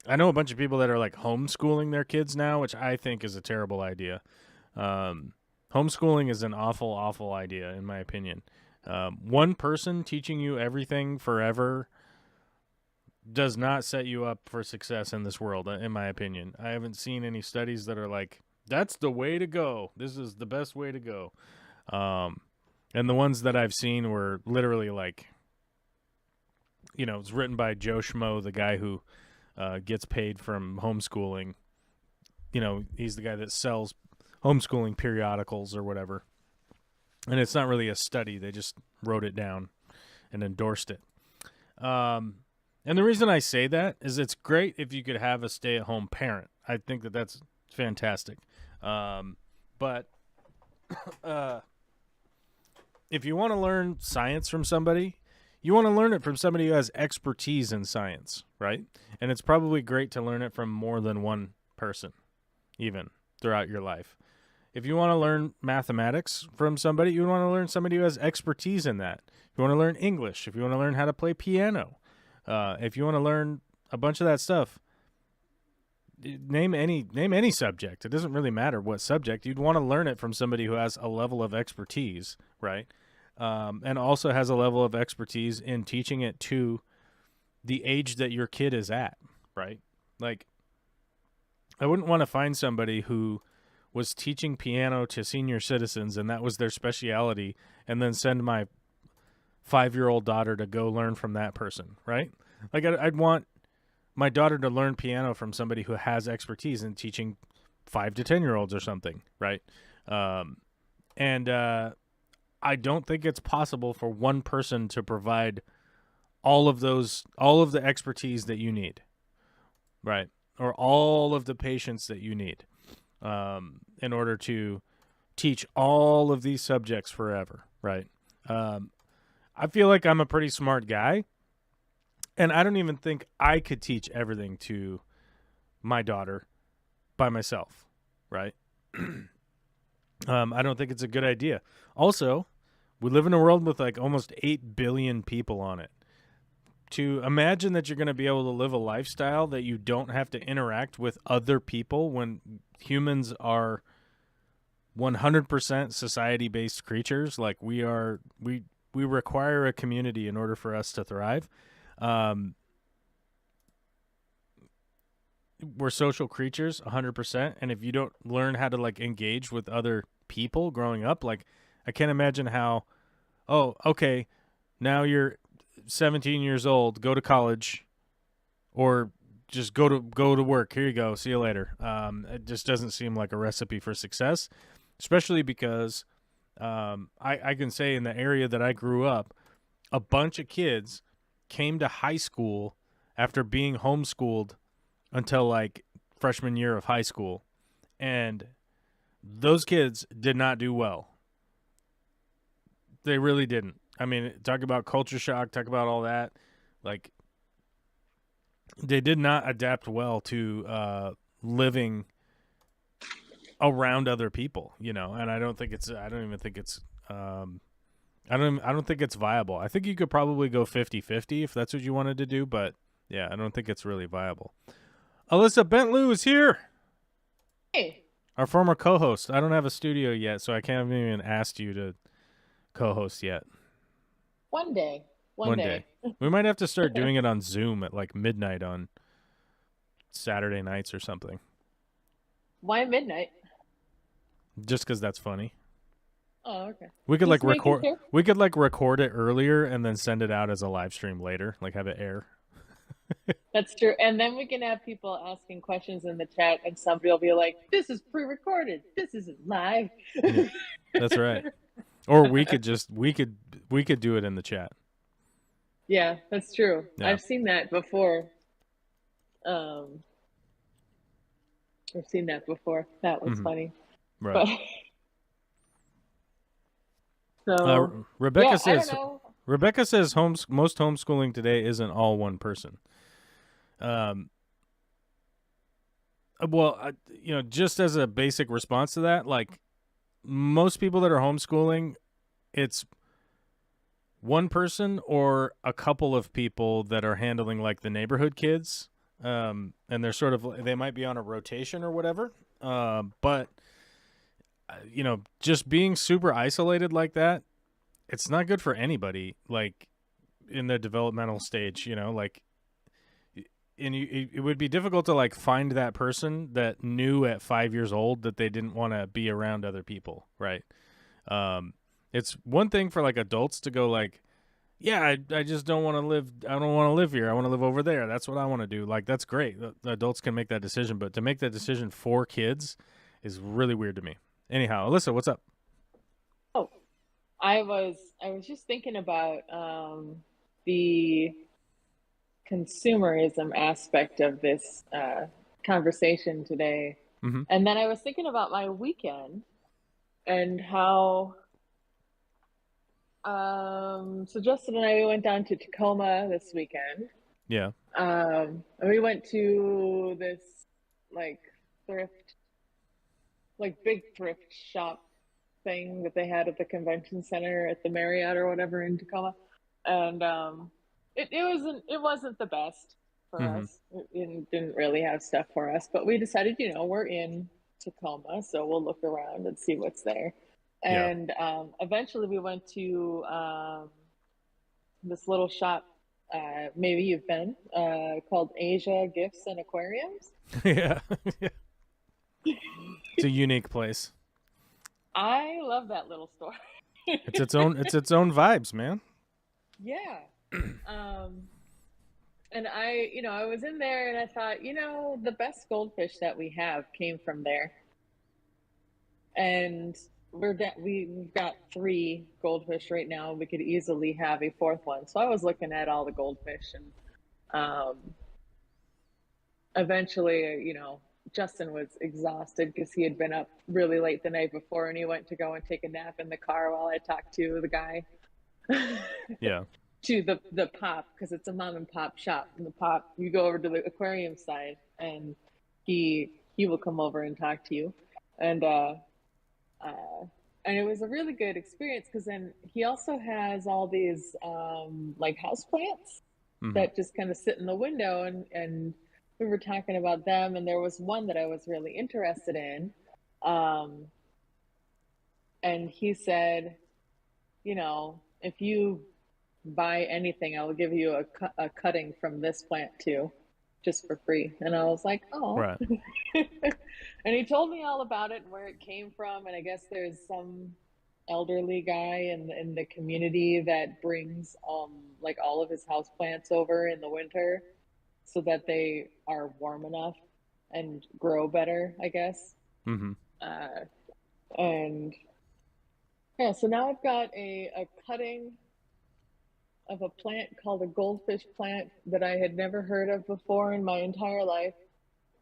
Speaker 1: I know a bunch of people that are like homeschooling their kids now, which I think is a terrible idea. Homeschooling is an awful, awful idea, in my opinion. One person teaching you everything forever does not set you up for success in this world, in my opinion. I haven't seen any studies that are like, that's the way to go. This is the best way to go. And the ones that I've seen were literally like, it's written by Joe Schmo, the guy who gets paid from homeschooling. He's the guy that sells homeschooling periodicals or whatever. And it's not really a study. They just wrote it down and endorsed it. And the reason I say that is it's great if you could have a stay-at-home parent. I think that that's fantastic. But if you want to learn science from somebody, you want to learn it from somebody who has expertise in science, right? And it's probably great to learn it from more than one person, even throughout your life. If you want to learn mathematics from somebody, you want to learn somebody who has expertise in that. If you want to learn English, if you want to learn how to play piano, if you want to learn a bunch of that stuff, name any subject. It doesn't really matter what subject. You'd want to learn it from somebody who has a level of expertise, right? And also has a level of expertise in teaching it to the age that your kid is at, right? Like, I wouldn't want to find somebody who was teaching piano to senior citizens and that was their specialty and then send my 5-year-old daughter to go learn from that person, right? Like, I'd want my daughter to learn piano from somebody who has expertise in teaching 5 to 10-year-olds or something, right? And I don't think it's possible for one person to provide all of the expertise that you need, right? Or all of the patience that you need in order to teach all of these subjects forever, right? I feel like I'm a pretty smart guy, and I don't even think I could teach everything to my daughter by myself, right? I don't think it's a good idea. Also, we live in a world with like almost 8 billion people on it. To imagine that you're going to be able to live a lifestyle that you don't have to interact with other people when humans are 100% society-based creatures, like we require a community in order for us to thrive. We're social creatures 100%, and if you don't learn how to like engage with other people growing up, like I can't imagine how, okay, now you're 17 years old, go to college or just go to work. Here you go. See you later. It just doesn't seem like a recipe for success, especially because I can say in the area that I grew up, a bunch of kids came to high school after being homeschooled until like freshman year of high school. And those kids did not do well. They really didn't. I mean, talk about culture shock, talk about all that. Like, they did not adapt well to living around other people, and I don't think it's viable. I think you could probably go 50-50 if that's what you wanted to do, but yeah, I don't think it's really viable. Alyssa Bentley is here.
Speaker 2: Hey.
Speaker 1: Our former co-host. I don't have a studio yet, so I can't even ask you to co-host yet.
Speaker 2: One day.
Speaker 1: One day. We might have to start doing it on Zoom at like midnight on Saturday nights or something.
Speaker 2: Why midnight?
Speaker 1: Just because that's funny.
Speaker 2: Oh, okay.
Speaker 1: We could
Speaker 2: Just
Speaker 1: like
Speaker 2: making
Speaker 1: record.
Speaker 2: sure.
Speaker 1: We could like record it earlier and then send it out as a live stream later. Like have it air.
Speaker 2: That's true. And then we can have people asking questions in the chat, and somebody will be like, "This is pre-recorded. This isn't live."
Speaker 1: Yeah, that's right. Or we could do it in the chat.
Speaker 2: Yeah, that's true.
Speaker 1: Yeah.
Speaker 2: I've seen that before. Um, I've seen that before. That was funny.
Speaker 1: Right.
Speaker 2: But so
Speaker 1: Rebecca
Speaker 2: yeah,
Speaker 1: says.
Speaker 2: I don't know.
Speaker 1: Rebecca says most homeschooling today isn't all one person. Well, just as a basic response to that, like most people that are homeschooling, it's one person or a couple of people that are handling like the neighborhood kids. And they're they might be on a rotation or whatever. But just being super isolated like that, it's not good for anybody. Like in the developmental stage, like, and it would be difficult to like find that person that knew at 5 years old that they didn't want to be around other people, right? It's one thing for like adults to go like, yeah, I just don't want to live. I don't want to live here. I want to live over there. That's what I want to do. Like that's great. The adults can make that decision, but to make that decision for kids is really weird to me. Anyhow, Alyssa, what's up?
Speaker 2: Oh, I was just thinking about the consumerism aspect of this conversation today.
Speaker 1: Mm-hmm.
Speaker 2: And then I was thinking about my weekend and how so Justin and I went down to Tacoma this weekend.
Speaker 1: Yeah.
Speaker 2: And we went to this like big thrift shop thing that they had at the convention center at the Marriott or whatever in Tacoma. And it wasn't the best for us. It didn't really have stuff for us, but we decided, we're in Tacoma, so we'll look around and see what's there. And eventually we went to this little shop, maybe you've been, called Asia Gifts and Aquariums.
Speaker 1: Yeah. It's a unique place.
Speaker 2: I love that little store.
Speaker 1: It's its own vibes, man.
Speaker 2: Yeah. And I was in there and I thought, the best goldfish that we have came from there. And we've got 3 goldfish right now. We could easily have a 4th one. So I was looking at all the goldfish and eventually, Justin was exhausted because he had been up really late the night before and he went to go and take a nap in the car while I talked to the guy.
Speaker 1: Yeah.
Speaker 2: To the pop, because it's a mom and pop shop. And the pop, you go over to the aquarium side and he will come over and talk to you. And it was a really good experience because then he also has all these like house plants that just kind of sit in the window and we were talking about them, and there was one that I was really interested in. And he said, if you buy anything, I will give you a cutting from this plant too, just for free. And I was like, oh.
Speaker 1: Right.
Speaker 2: And he told me all about it and where it came from. And I guess there's some elderly guy in the community that brings like all of his house plants over in the winter so that they are warm enough and grow better, I guess. And yeah, so now I've got a cutting of a plant called a goldfish plant that I had never heard of before in my entire life.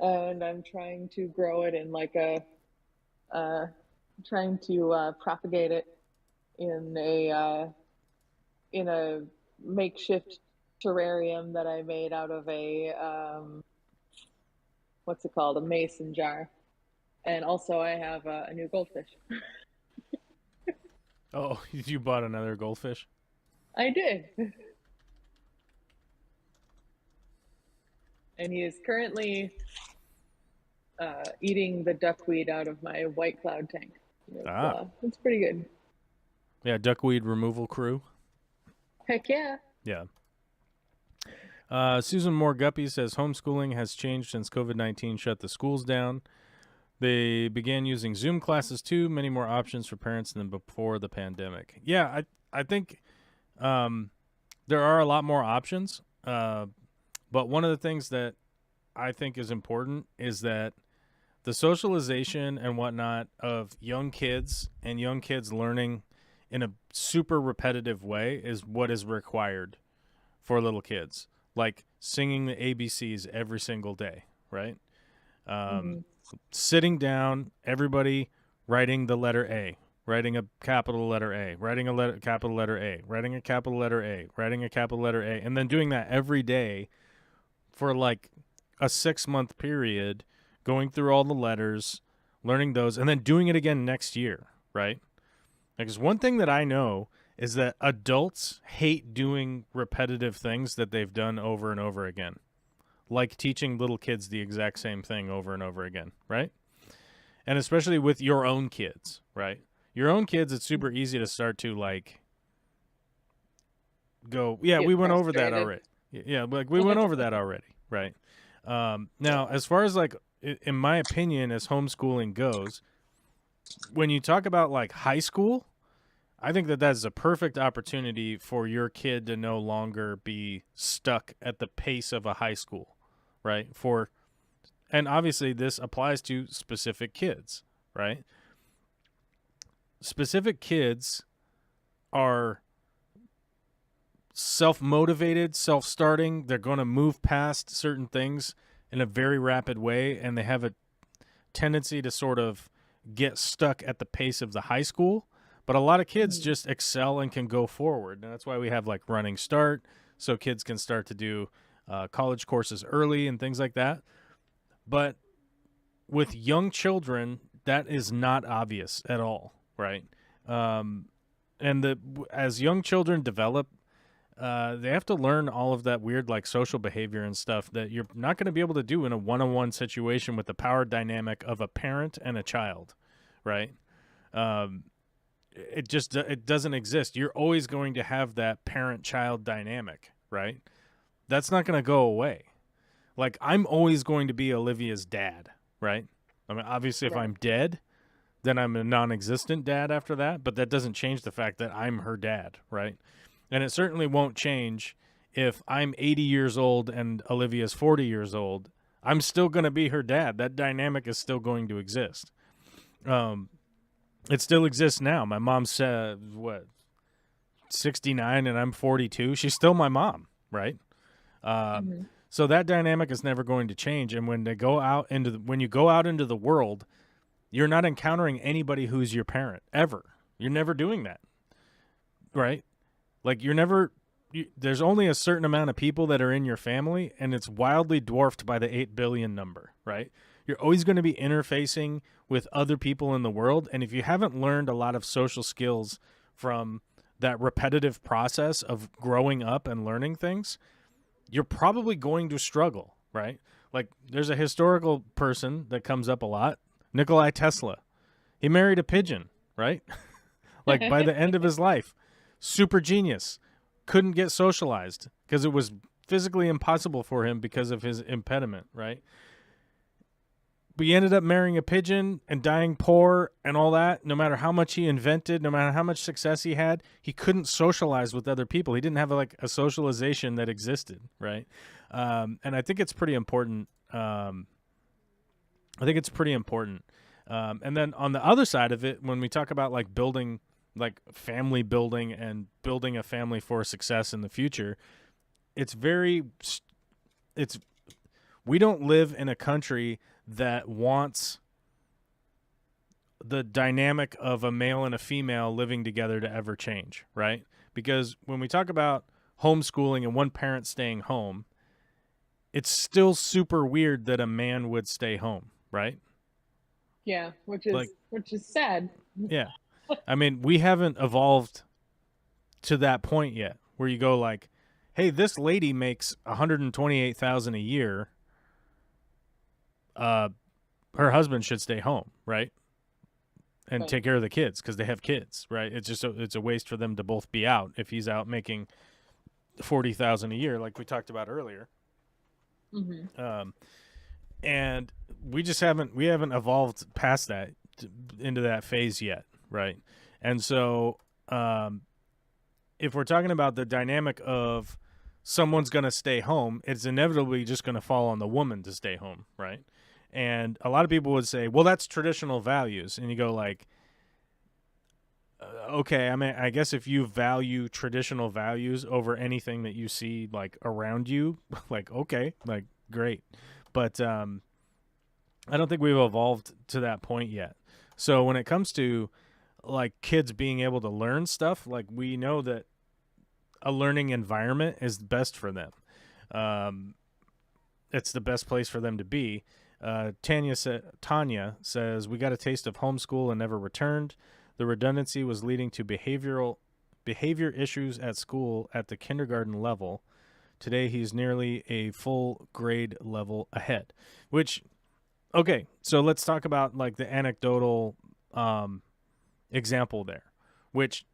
Speaker 2: And I'm trying to grow it in like trying to propagate it in a makeshift terrarium that I made out of a what's it called, a mason jar. And also I have a new goldfish.
Speaker 1: Oh, you bought another goldfish?
Speaker 2: I did. And he is currently eating the duckweed out of my white cloud tank. It's pretty good.
Speaker 1: Yeah, duckweed removal crew.
Speaker 2: Heck yeah.
Speaker 1: Yeah. Susan Moore Guppy says homeschooling has changed since COVID-19 shut the schools down. They began using Zoom classes too. Many more options for parents than before the pandemic. Yeah, I think there are a lot more options. But one of the things that I think is important is that the socialization and whatnot of young kids and young kids learning in a super repetitive way is what is required for little kids, like singing the ABCs every single day, right? Sitting down, everybody writing the letter A, writing a capital letter A, writing a capital letter A, writing a capital letter A, writing a capital letter A, and then doing that every day for like a 6-month period, going through all the letters, learning those, and then doing it again next year, right? Because one thing that I know is that adults hate doing repetitive things that they've done over and over again, like teaching little kids the exact same thing over and over again, right? And especially with your own kids, right? Your own kids, it's super easy to start to like go, yeah,
Speaker 2: Get
Speaker 1: we went over that
Speaker 2: frustrated.
Speaker 1: already. Yeah, like we went over that already, right? Now, as far as like, in my opinion, as homeschooling goes, when you talk about like high school, I think that that's a perfect opportunity for your kid to no longer be stuck at the pace of a high school, right? And obviously this applies to specific kids, right? Specific kids are self-motivated, self-starting. They're going to move past certain things in a very rapid way, and they have a tendency to sort of get stuck at the pace of the high school. But a lot of kids just excel and can go forward. And that's why we have like running start, so kids can start to do college courses early and things like that. But with young children, that is not obvious at all, right? As young children develop, they have to learn all of that weird like social behavior and stuff that you're not going to be able to do in a one-on-one situation with the power dynamic of a parent and a child, right? It doesn't exist. You're always going to have that parent-child dynamic, right? That's not going to go away. Like, I'm always going to be Olivia's dad, right? I mean, obviously, if I'm dead, then I'm a non-existent dad after that, but that doesn't change the fact that I'm her dad, right? And it certainly won't change if I'm 80 years old and Olivia's 40 years old. I'm still going to be her dad. That dynamic is still going to exist. It still exists now. My mom's 69 and I'm 42. She's still my mom, right? So that dynamic is never going to change. And when you go out into the world, you're not encountering anybody who's your parent ever. You're never doing that, right? Like there's only a certain amount of people that are in your family, and it's wildly dwarfed by the 8 billion number, right? You're always going to be interfacing with other people in the world. And if you haven't learned a lot of social skills from that repetitive process of growing up and learning things, you're probably going to struggle, right? Like there's a historical person that comes up a lot, Nikolai Tesla. He married a pigeon, right? Like by the end of his life, super genius, couldn't get socialized because it was physically impossible for him because of his impediment, right? But he ended up marrying a pigeon and dying poor and all that. No matter how much he invented, no matter how much success he had, he couldn't socialize with other people. He didn't have like a socialization that existed, right? And I think it's pretty important. And then on the other side of it, when we talk about like building, like family building and building a family for success in the future, we don't live in a country that wants the dynamic of a male and a female living together to ever change, right? Because when we talk about homeschooling and one parent staying home, it's still super weird that a man would stay home, right?
Speaker 2: Yeah, which is sad.
Speaker 1: Yeah. I mean, we haven't evolved to that point yet where you go like, hey, this lady makes $128,000 a year. Her husband should stay home, right? And take care of the kids because they have kids, right? It's a waste for them to both be out if he's out making $40,000 a year, like we talked about earlier.
Speaker 2: Mm-hmm.
Speaker 1: And we haven't evolved past that into that phase yet, right? And so, if we're talking about the dynamic of someone's going to stay home, it's inevitably just going to fall on the woman to stay home, right? And a lot of people would say, well, that's traditional values. And you go like, okay, I mean, I guess if you value traditional values over anything that you see like around you, like, okay, like great. But I don't think we've evolved to that point yet. So when it comes to like kids being able to learn stuff, like we know that a learning environment is best for them. It's the best place for them to be. Tanya says, we got a taste of homeschool and never returned. The redundancy was leading to behavior issues at school at the kindergarten level. Today, he's nearly a full grade level ahead. Which, okay, so let's talk about like the anecdotal example there, which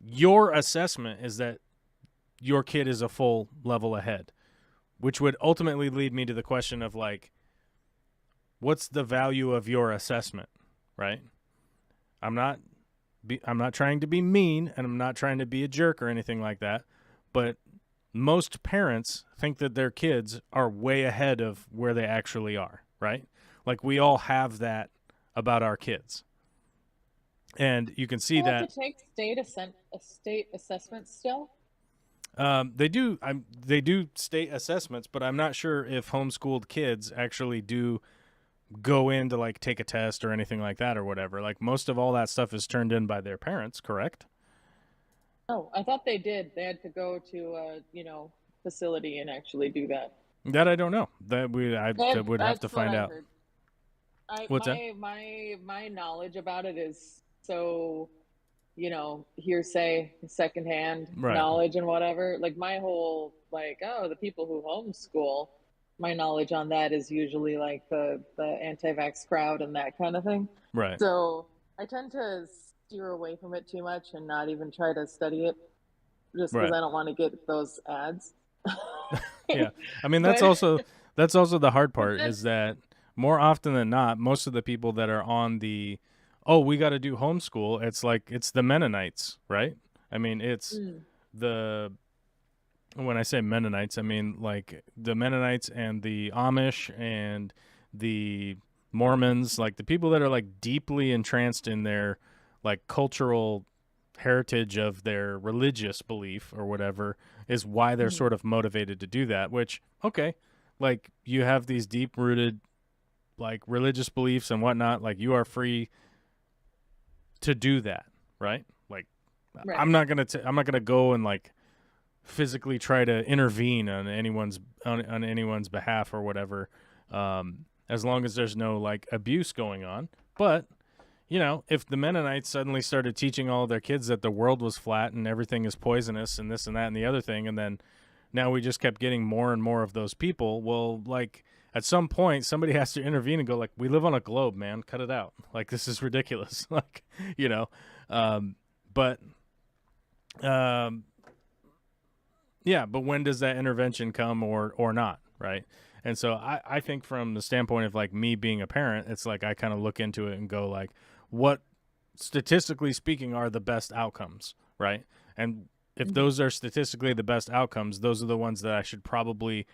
Speaker 1: your assessment is that your kid is a full level ahead, which would ultimately lead me to the question of like, what's the value of your assessment, right? I'm not trying to be mean, and I'm not trying to be a jerk or anything like that, but most parents think that their kids are way ahead of where they actually are, right? Like we all have that about our kids. And you can see
Speaker 2: You have
Speaker 1: that
Speaker 2: to take state assessments still.
Speaker 1: they do. They do state assessments, but I'm not sure if homeschooled kids actually do go in to like take a test or anything like that or whatever. Like most of all that stuff is turned in by their parents, correct?
Speaker 2: Oh, I thought they did. They had to go to a, facility and actually do that.
Speaker 1: That I don't know. That would have to
Speaker 2: That's what
Speaker 1: find
Speaker 2: I
Speaker 1: out.
Speaker 2: heard. I
Speaker 1: What's that?
Speaker 2: my knowledge about it is so, hearsay, secondhand
Speaker 1: Right.
Speaker 2: knowledge and whatever. Like my whole like, oh, the people who homeschool, my knowledge on that is usually like the anti-vax crowd and that kind of thing.
Speaker 1: Right.
Speaker 2: So I tend to steer away from it too much and not even try to study it just because
Speaker 1: Right.
Speaker 2: I don't want to get those ads.
Speaker 1: Yeah. I mean,
Speaker 2: But
Speaker 1: that's also the hard
Speaker 2: but
Speaker 1: part
Speaker 2: then
Speaker 1: is that more often than not, most of the people that are on the we got to do homeschool, it's like it's the Mennonites, right? I mean, it's
Speaker 2: mm,
Speaker 1: the when I say Mennonites, I mean like the Mennonites and the Amish and the Mormons, like the people that are like deeply entranced in their like cultural heritage of their religious belief or whatever is why they're
Speaker 2: mm,
Speaker 1: sort of motivated to do that, which okay, like you have these deep rooted like religious beliefs and whatnot, like you are free to do that, right? Like
Speaker 2: right.
Speaker 1: I'm not gonna go and like physically try to intervene on anyone's behalf or whatever, as long as there's no like abuse going on. But if the Mennonites suddenly started teaching all of their kids that the world was flat and everything is poisonous and this and that and the other thing, and then now we just kept getting more and more of those people, well, like at some point somebody has to intervene and go like, we live on a globe, man, cut it out. Like this is ridiculous. Like, but um, yeah, but when does that intervention come or not, right? And so I think from the standpoint of like me being a parent, it's like I kind of look into it and go like, what statistically speaking are the best outcomes, right? And if
Speaker 2: Hmm.
Speaker 1: those are statistically the best outcomes, those are the ones that I should probably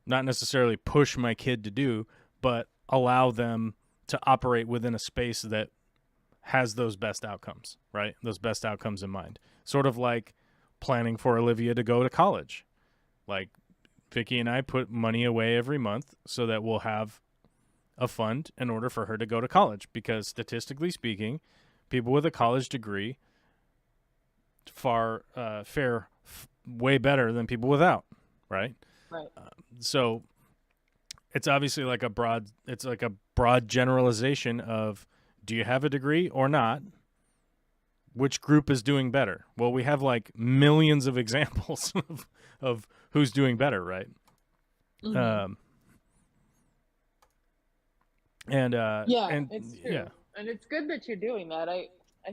Speaker 1: not necessarily push my kid to do, but allow them to operate within a space that has those best outcomes, right? Those best outcomes in mind. Sort of like planning for Olivia to go to college. Like Vicky and I put money away every month so that we'll have a fund in order for her to go to college, because statistically speaking, people with a college degree fare way better than people without, right?
Speaker 2: Right.
Speaker 1: So it's obviously like it's like a broad generalization of, do you have a degree or not? Which group is doing better? Well, we have like millions of examples of who's doing better, right?
Speaker 2: Hmm.
Speaker 1: Um, and
Speaker 2: Yeah,
Speaker 1: and
Speaker 2: it's
Speaker 1: yeah,
Speaker 2: true. And it's good that you're doing that. I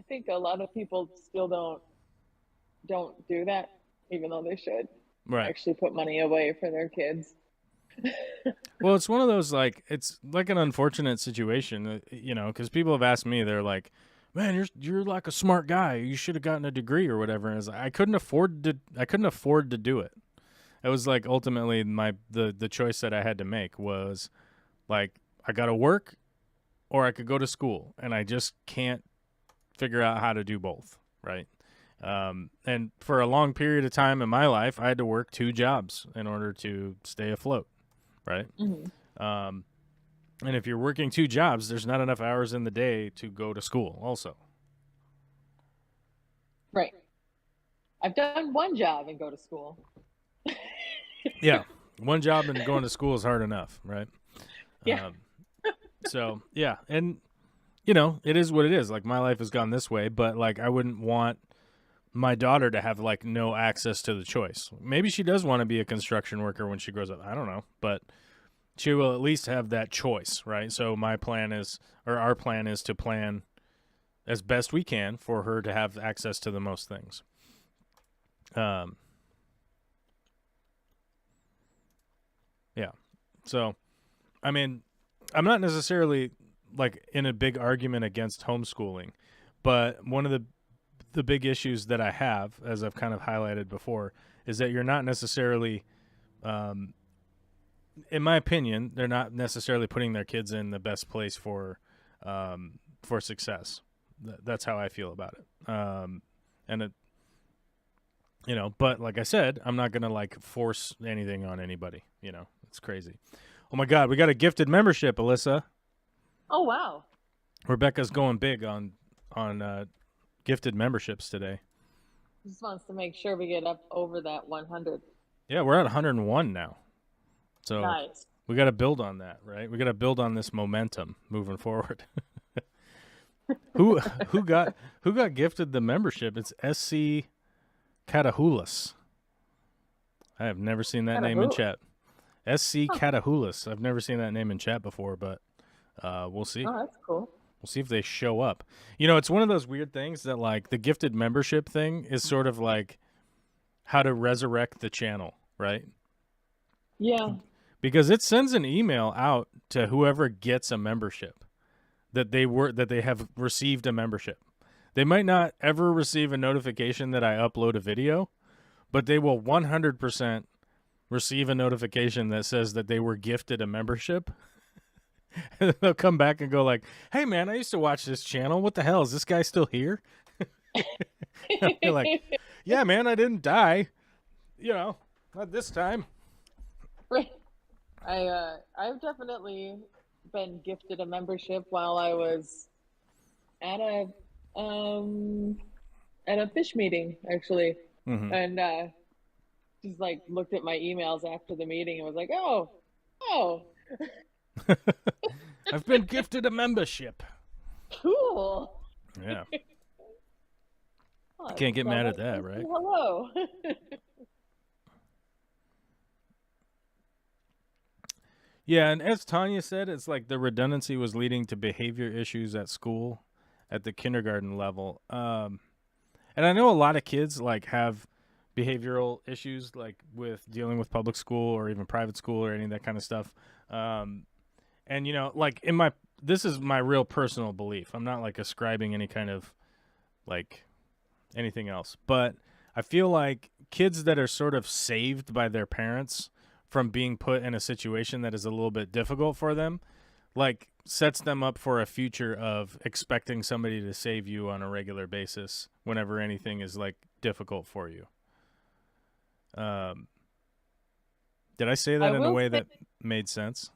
Speaker 2: think a lot of people still don't do that. even though they should
Speaker 1: Right.
Speaker 2: actually put money away for their kids.
Speaker 1: Well, it's one of those, like, it's like an unfortunate situation, because people have asked me, they're like, "Man, you're like a smart guy. You should have gotten a degree or whatever." And it's like, I couldn't afford to do it. It was like ultimately the choice that I had to make was like I got to work or I could go to school, and I just can't figure out how to do both, right? And for a long period of time in my life, I had to work 2 jobs in order to stay afloat, right?
Speaker 2: Mm-hmm.
Speaker 1: And if you're working 2 jobs, there's not enough hours in the day to go to school also.
Speaker 2: Right. I've done one job and go to school.
Speaker 1: Yeah. One job and going to school is hard enough, right?
Speaker 2: Yeah.
Speaker 1: So, yeah. And, it is what it is. Like, my life has gone this way, but, like, I wouldn't want my daughter to have, like, no access to the choice. Maybe she does want to be a construction worker when she grows up. I don't know. But she will at least have that choice, right? So our plan is to plan as best we can for her to have access to the most things. Yeah. So, I mean, I'm not necessarily like in a big argument against homeschooling, but one of the big issues that I have, as I've kind of highlighted before, is that you're not necessarily, in my opinion, they're not necessarily putting their kids in the best place for success. That's how I feel about it. And it, but like I said, I'm not gonna like force anything on anybody. It's crazy. Oh my God, we got a gifted membership, Alyssa.
Speaker 2: Oh wow.
Speaker 1: Rebecca's going big on gifted memberships today.
Speaker 2: Just wants to make sure we get up over that 100.
Speaker 1: Yeah, we're at 101 now. So
Speaker 2: nice.
Speaker 1: We got to build on that, right? We got to build on this momentum moving forward. Who got gifted the membership? It's SC Catahulas. I have never seen that name in chat. SC Catahulas. I've never seen that name in chat before, but we'll see.
Speaker 2: Oh, that's cool.
Speaker 1: We'll see if they show up. It's one of those weird things that, like, the gifted membership thing is sort of like how to resurrect the channel, right?
Speaker 2: Yeah.
Speaker 1: Because it sends an email out to whoever gets a membership that they have received a membership. They might not ever receive a notification that I upload a video, but they will 100% receive a notification that says that they were gifted a membership. And they'll come back and go like, "Hey man, I used to watch this channel. What the hell, is this guy still here?" You're like, "Yeah man, I didn't die. Not this time."
Speaker 2: Right. I've definitely been gifted a membership while I was at a fish meeting actually.
Speaker 1: Mm-hmm.
Speaker 2: And just like looked at my emails after the meeting and was like, oh
Speaker 1: I've been gifted a membership.
Speaker 2: Cool.
Speaker 1: Yeah. Oh, can't get mad at that, right?
Speaker 2: Hello.
Speaker 1: Yeah, and as Tanya said, it's like the redundancy was leading to behavior issues at school at the kindergarten level. And I know a lot of kids like have behavioral issues like with dealing with public school or even private school or any of that kind of stuff. And like this is my real personal belief. I'm not like ascribing any kind of like anything else, but I feel like kids that are sort of saved by their parents from being put in a situation that is a little bit difficult for them, like sets them up for a future of expecting somebody to save you on a regular basis whenever anything is like difficult for you. Did I say that in a way that made sense?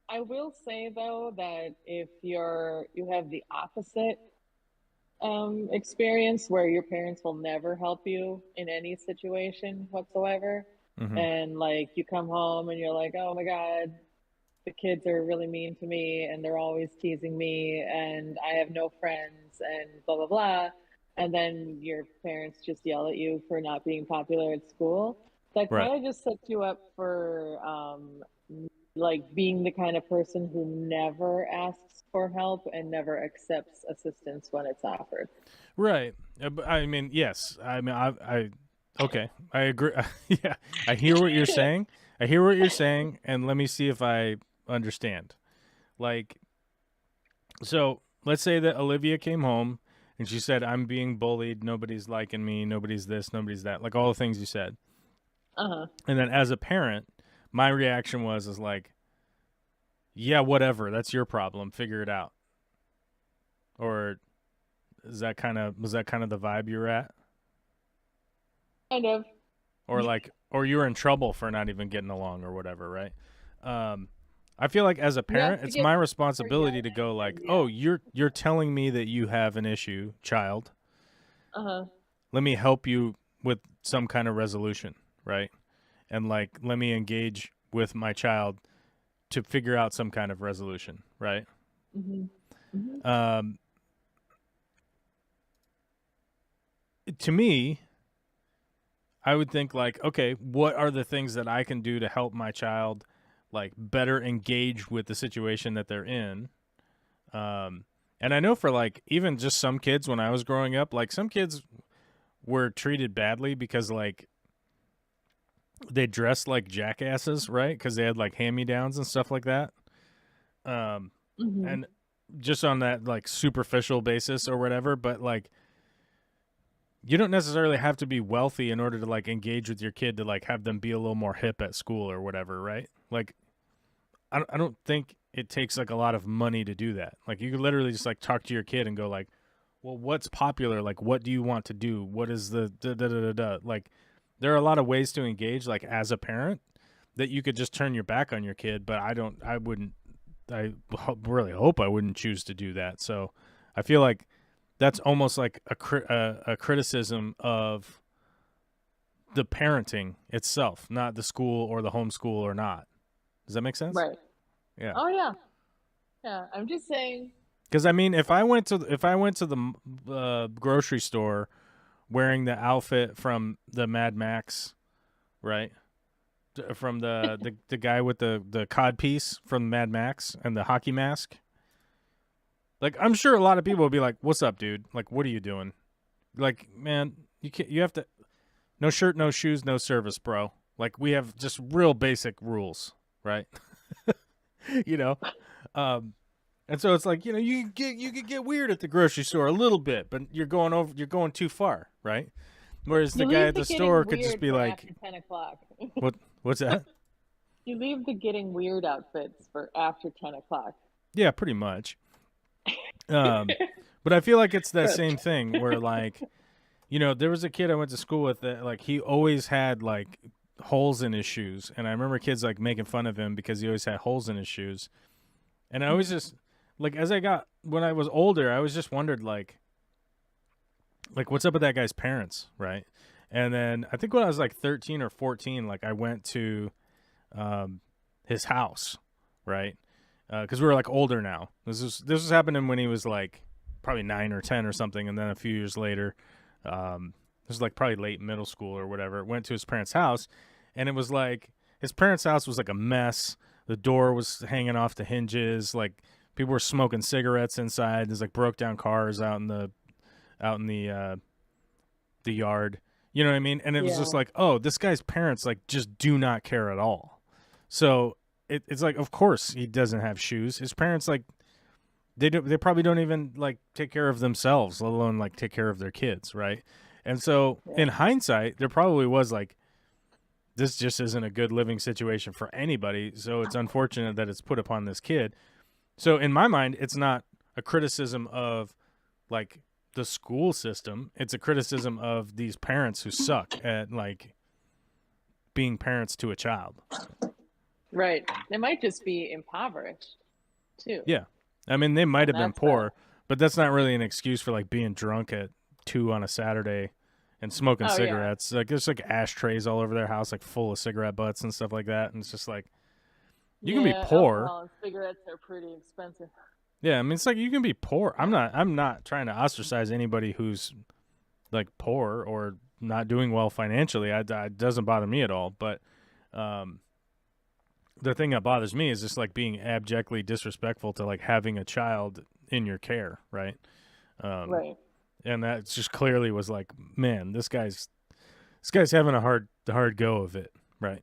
Speaker 2: I will say though that if you have the opposite experience where your parents will never help you in any situation whatsoever,
Speaker 1: mm-hmm.
Speaker 2: and like you come home and you're like, oh my God, the kids are really mean to me and they're always teasing me and I have no friends and blah blah blah, and then your parents just yell at you for not being popular at school, that
Speaker 1: Right.
Speaker 2: kind of just sets you up for like being the kind of person who never asks for help and never accepts assistance when it's offered.
Speaker 1: Right. I mean, yes. I mean, Okay, I agree. Yeah, I hear what you're saying. I hear what you're saying, and let me see if I understand. Like, so let's say that Olivia came home and she said, "I'm being bullied. Nobody's liking me. Nobody's this. Nobody's that." Like all the things you said.
Speaker 2: Uh-huh.
Speaker 1: And then as a parent, my reaction is like, "Yeah, whatever. That's your problem. Figure it out." Or is that kind of was that kind of the vibe you're at?
Speaker 2: Kind of.
Speaker 1: Or like or you were in trouble for not even getting along or whatever, right? Um, I feel like as a
Speaker 2: You have
Speaker 1: parent,
Speaker 2: to
Speaker 1: it's
Speaker 2: get
Speaker 1: my
Speaker 2: more yelled
Speaker 1: responsibility to
Speaker 2: at
Speaker 1: go like,
Speaker 2: and
Speaker 1: "Oh,
Speaker 2: yeah.
Speaker 1: you're telling me that you have an issue, child.
Speaker 2: Uh-huh.
Speaker 1: Let me help you with some kind of resolution, right? And like let me engage with my child to figure out some kind of resolution, right?"
Speaker 2: Mm-hmm. Mm-hmm.
Speaker 1: Um, to me, I would think like, okay, what are the things that I can do to help my child like better engage with the situation that they're in? And I know for like even just some kids when I was growing up, like some kids were treated badly because like they dressed like jackasses, right? Because they had like hand-me-downs and stuff like that. Um,
Speaker 2: Mm-hmm.
Speaker 1: and just on that like superficial basis or whatever, but like you don't necessarily have to be wealthy in order to like engage with your kid to like have them be a little more hip at school or whatever, right? Like I don't think it takes like a lot of money to do that. Like you could literally just like talk to your kid and go like, well, what's popular? Like, what do you want to do? What is the da da da da da? Like, there are a lot of ways to engage. Like as a parent, that you could just turn your back on your kid. But I don't. I wouldn't. I really hope I wouldn't choose to do that. So I feel like that's almost like a criticism of the parenting itself, not the school or the homeschool or not. Does that make sense?
Speaker 2: Right.
Speaker 1: Yeah.
Speaker 2: Oh yeah. Yeah. I'm just saying.
Speaker 1: Because I mean, if I went to the grocery store wearing the outfit from the Mad Max, right? From the guy with the cod piece from Mad Max and the hockey mask. Like I'm sure a lot of people will be like, "What's up, dude? Like, what are you doing? Like, man, you have to no shirt, no shoes, no service, bro. Like we have just real basic rules, right? you know, um, and so it's like you could get weird at the grocery store a little bit, but you're going too far, right? Whereas the
Speaker 2: You
Speaker 1: guy
Speaker 2: leave
Speaker 1: at
Speaker 2: the
Speaker 1: the
Speaker 2: getting
Speaker 1: store could just
Speaker 2: weird
Speaker 1: be
Speaker 2: for
Speaker 1: like,
Speaker 2: after 10 o'clock.
Speaker 1: what's that?
Speaker 2: You leave the getting weird outfits for after 10 o'clock.
Speaker 1: Yeah, pretty much. Um, but I feel like it's that
Speaker 2: Good.
Speaker 1: same thing where like, there was a kid I went to school with that like he always had like holes in his shoes, and I remember kids like making fun of him because he always had holes in his shoes, and I always just like as I got when I was older, I always just wondered like what's up with that guy's parents, right? And then I think when I was like 13 or 14, like I went to um, his house, right? Because we were like older now. This was happening when he was like probably 9 or 10 or something, and then a few years later, this was like probably late middle school or whatever. Went to his parents' house, and it was like his parents' house was like a mess. The door was hanging off the hinges. Like people were smoking cigarettes inside. There's like broke down cars out in the yard. You know what I mean? And it was just
Speaker 2: Yeah.
Speaker 1: like, oh, this guy's parents like just do not care at all. So it's like, of course he doesn't have shoes. His parents like they probably don't even like take care of themselves, let alone like take care of their kids, right? And so
Speaker 2: Yeah.
Speaker 1: in hindsight, there probably was like this just isn't a good living situation for anybody. So it's unfortunate that it's put upon this kid. So in my mind, it's not a criticism of like the school system. It's a criticism of these parents who suck at like being parents to a child.
Speaker 2: Right. They might just be impoverished too.
Speaker 1: Yeah. I mean, they might
Speaker 2: And
Speaker 1: have been
Speaker 2: that's bad.
Speaker 1: poor, but that's not really an excuse for like being drunk at 2 on a Saturday and smoking
Speaker 2: Oh yeah.
Speaker 1: cigarettes. Like there's like ashtrays all over their house, like full of cigarette butts and stuff like that. And it's just like, you can be
Speaker 2: Yeah,
Speaker 1: poor.
Speaker 2: alcohol and cigarettes are pretty expensive.
Speaker 1: Yeah. I mean, it's like you can be poor. I'm not trying to ostracize anybody who's like poor or not doing well financially. It doesn't bother me at all. But, the thing that bothers me is just like being abjectly disrespectful to like having a child in your care, right? Um,
Speaker 2: Right.
Speaker 1: and that just clearly was like, man, this guy's This guy's having a hard go of it, right?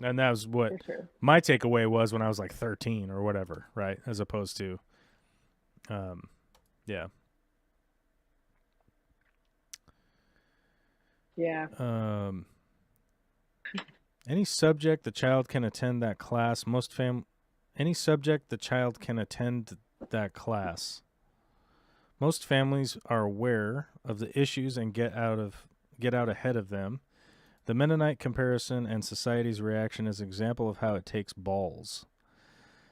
Speaker 1: And that was what
Speaker 2: For sure.
Speaker 1: my takeaway was when I was like 13 or whatever, right? As opposed to, yeah.
Speaker 2: Yeah.
Speaker 1: Any subject the child can attend that class. Any subject the child can attend that class. Most families are aware of the issues and get out ahead of them. The Mennonite comparison and society's reaction is an example of how it takes balls.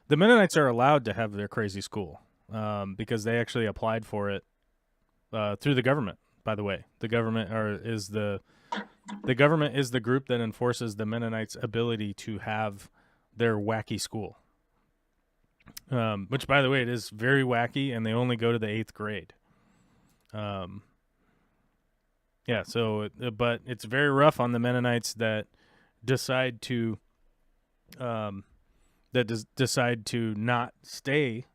Speaker 1: The Mennonites are allowed to have their crazy school because they actually applied for it through the government. By the way, the government is the group that enforces the Mennonites' ability to have their wacky school. Which, by the way, it is very wacky, and they only go to the 8th grade. Yeah, so, but it's very rough on the Mennonites that decide to, decide to not stay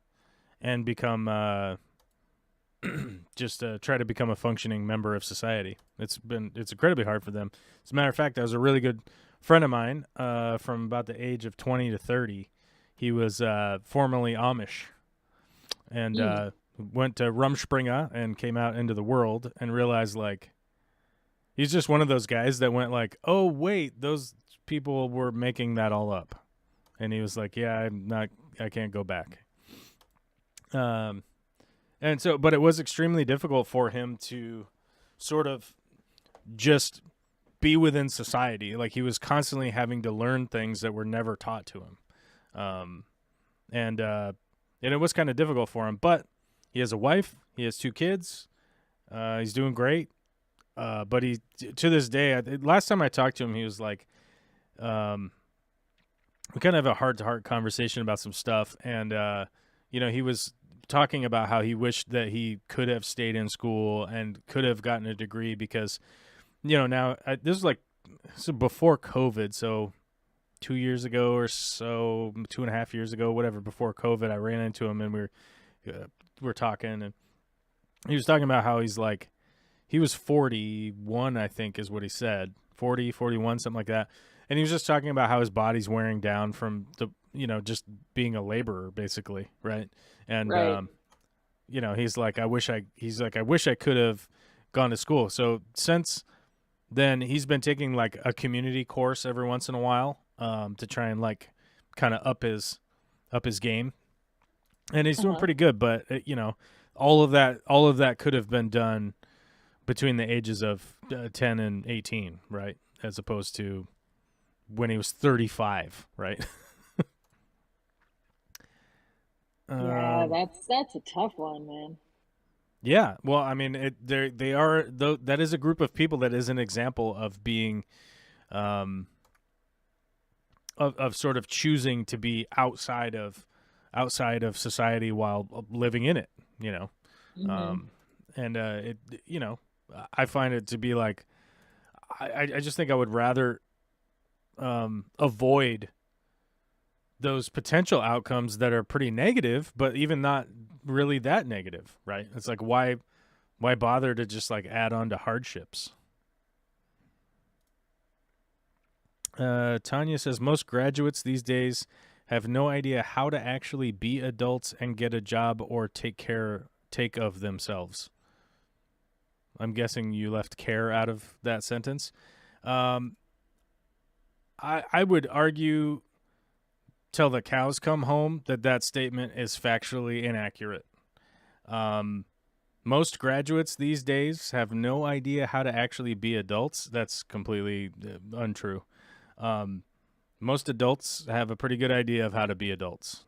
Speaker 1: and become, just try to become a functioning member of society. It's incredibly hard for them. As a matter of fact, I was a really good friend of mine, from about the age of 20 to 30. He was formerly Amish, and went to Rumspringa and came out into the world and realized, like, he's just one of those guys that went like, oh, wait, those people were making that all up. And he was like, yeah, I can't go back. And so, but it was extremely difficult for him to sort of just be within society. Like, he was constantly having to learn things that were never taught to him. And it was kind of difficult for him, but he has a wife, he has 2 kids, he's doing great. But he, to this day, last time I talked to him, he was like, we kind of have a heart-to-heart conversation about some stuff. And, he was talking about how he wished that he could have stayed in school and could have gotten a degree because, now this is before COVID. So 2 years ago or so, 2.5 years ago, whatever, before COVID, I ran into him and we were talking, and he was talking about how he's like, he was 41, I think is what he said, 40, 41, something like that. And he was just talking about how his body's wearing down from the, just being a laborer, basically, right? And,
Speaker 2: right.
Speaker 1: He's like, I wish I could have gone to school. So since then, he's been taking like a community course every once in a while, to try and like kind of up his game. And he's doing pretty good, but all of that could have been done between the ages of 10 and 18, right? As opposed to when he was 35, right?
Speaker 2: Yeah, that's a tough one, man.
Speaker 1: Yeah, well, I mean, that is a group of people that is an example of being, of sort of choosing to be outside of society while living in it, and I find it to be like, I just think I would rather avoid those potential outcomes that are pretty negative, but even not really that negative, right? It's like, why bother to just like add on to hardships? Tanya says most graduates these days have no idea how to actually be adults and get a job or take of themselves. I'm guessing you left care out of that sentence. I would argue till the cows come home that statement is factually inaccurate. Most graduates these days have no idea how to actually be adults. That's completely untrue. Most adults have a pretty good idea of how to be adults.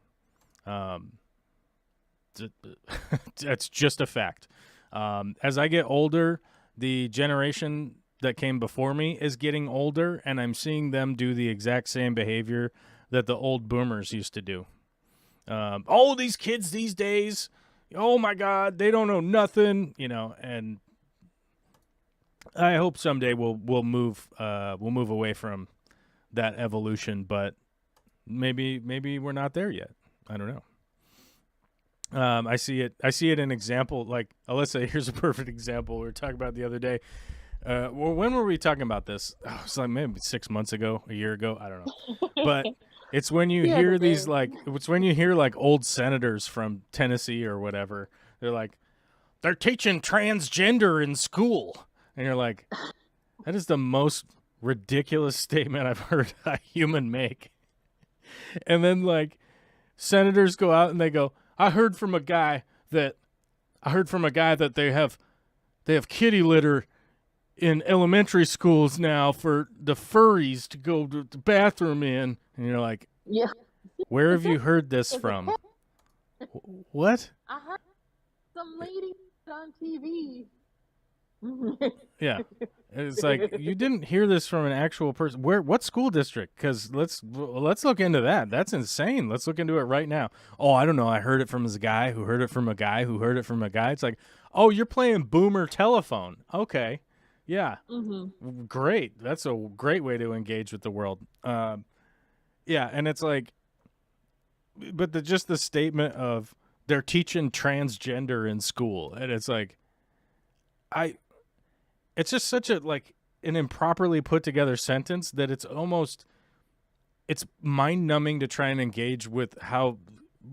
Speaker 1: That's just a fact. As I get older, the generation that came before me is getting older, and I'm seeing them do the exact same behavior that the old boomers used to do. These kids these days, oh my God, they don't know nothing, and I hope someday we'll move away from that evolution, but maybe we're not there yet. I don't know. I see it in example, like Alyssa, here's a perfect example we were talking about the other day. Well, when were we talking about this? Oh, it's like maybe 6 months ago, a year ago. I don't know. But it's when you
Speaker 2: Yeah,
Speaker 1: hear
Speaker 2: the
Speaker 1: these
Speaker 2: bear.
Speaker 1: like it's when you hear like old senators from Tennessee or whatever. They're like, they're teaching transgender in school, and you're like, that is the most ridiculous statement I've heard a human make. And then like senators go out and they go, that I heard from a guy that they have kitty litter in elementary schools now for the furries to go to the bathroom in. And you're like,
Speaker 2: Yeah.
Speaker 1: where have you heard this
Speaker 2: It's like,
Speaker 1: from? What?
Speaker 2: I heard some lady on TV.
Speaker 1: Yeah. It's like you didn't hear this from an actual person. What school district? Because let's look into that. That's insane. Let's look into it right now. Oh, I don't know. I heard it from this guy who heard it from a guy who heard it from a guy. It's like, oh, you're playing boomer telephone. Okay, yeah, great. That's a great way to engage with the world. Yeah, and it's like, but just the statement of they're teaching transgender in school, and it's like, I it's just such a like an improperly put together sentence that it's mind numbing to try and engage with how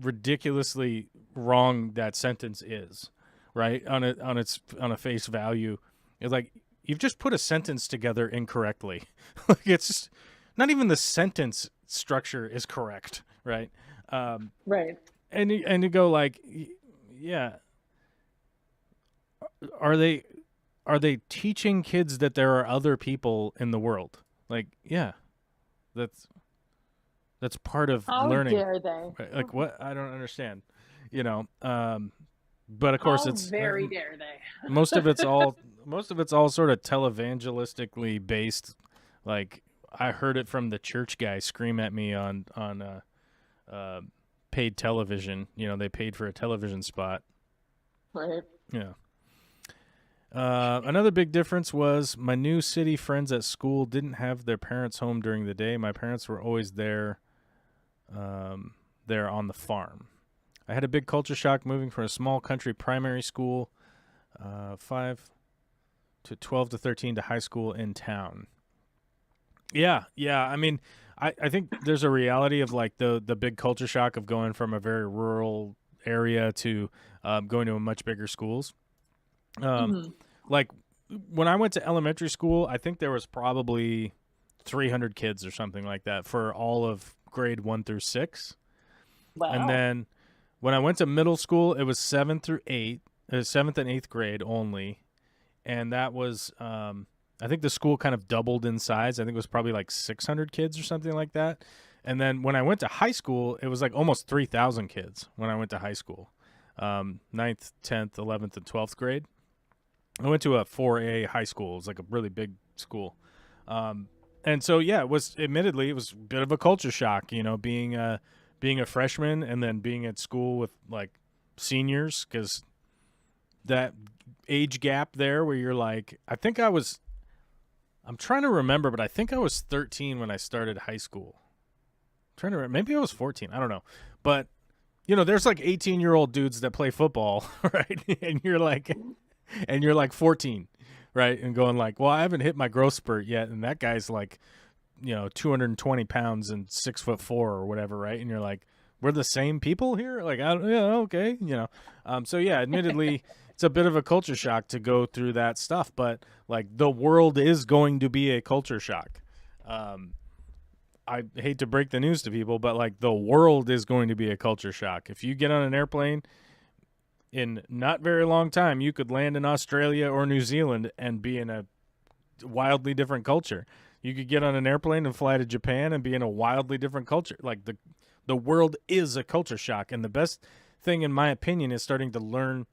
Speaker 1: ridiculously wrong that sentence is, right? On a face value. It's like you've just put a sentence together incorrectly. Like it's just, not even the sentence structure is correct, right?
Speaker 2: Right.
Speaker 1: And you go like, yeah, are they teaching kids that there are other people in the world? Like, yeah, that's part of
Speaker 2: How
Speaker 1: learning.
Speaker 2: dare they?
Speaker 1: Right? Like, what? I don't understand. You know, but of course
Speaker 2: How
Speaker 1: it's
Speaker 2: very dare they?
Speaker 1: most of it's all sort of televangelistically based. Like, I heard it from the church guy scream at me on paid television. You know, they paid for a television spot.
Speaker 2: Right.
Speaker 1: Yeah. Another big difference was my new city friends at school didn't have their parents home during the day. My parents were always there on the farm. I had a big culture shock moving from a small country primary school, 5 to 12 to 13 to high school in town. Yeah. I mean, I think there's a reality of like the big culture shock of going from a very rural area to going to a much bigger schools. Like when I went to elementary school, I think there was probably 300 kids or something like that for all of grade 1 through 6.
Speaker 2: Wow.
Speaker 1: And then when I went to middle school, it was 7 through 8, 7th and 8th grade only. And that was, I think the school kind of doubled in size. I think it was probably like 600 kids or something like that. And then when I went to high school, it was like almost 3,000 kids when I went to high school, 9th, 10th, 11th, and 12th grade. I went to a 4A high school. It was like a really big school. And so, yeah, it was a bit of a culture shock, you know, being a freshman and then being at school with like seniors, because that age gap there where you're like, I'm trying to remember, but I think I was 13 when I started high school. Maybe I was 14. I don't know. But, you know, there's like 18-year-old dudes that play football, right? And you're like 14, right? And going like, well, I haven't hit my growth spurt yet. And that guy's like, you know, 220 pounds and 6'4" or whatever, right? And you're like, we're the same people here? Like, yeah, okay, you know. So yeah, admittedly, it's a bit of a culture shock to go through that stuff, but like the world is going to be a culture shock. I hate to break the news to people, but like the world is going to be a culture shock. If you get on an airplane in not very long time, you could land in Australia or New Zealand and be in a wildly different culture. You could get on an airplane and fly to Japan and be in a wildly different culture. Like the world is a culture shock, and the best thing, in my opinion, is starting to learn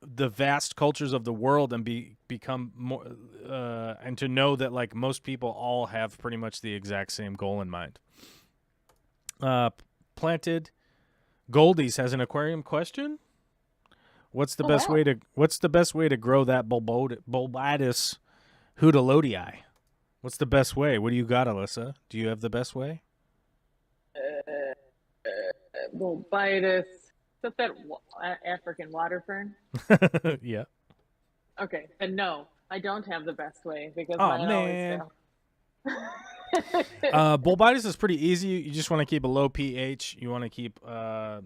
Speaker 1: the vast cultures of the world and become more and to know that like most people all have pretty much the exact same goal in mind. Planted Goldies has an aquarium question. What's the best way to grow that bulbatus hudalodii? What's the best way? What do you got, Alyssa? Do you have the best way?
Speaker 2: Bulbitis. Is that African water fern?
Speaker 1: Yeah.
Speaker 2: Okay, and no, I don't have the best way because
Speaker 1: Oh
Speaker 2: mine always
Speaker 1: man.
Speaker 2: fail.
Speaker 1: Bulbitis is pretty easy. You just want to keep a low pH. You want to keep low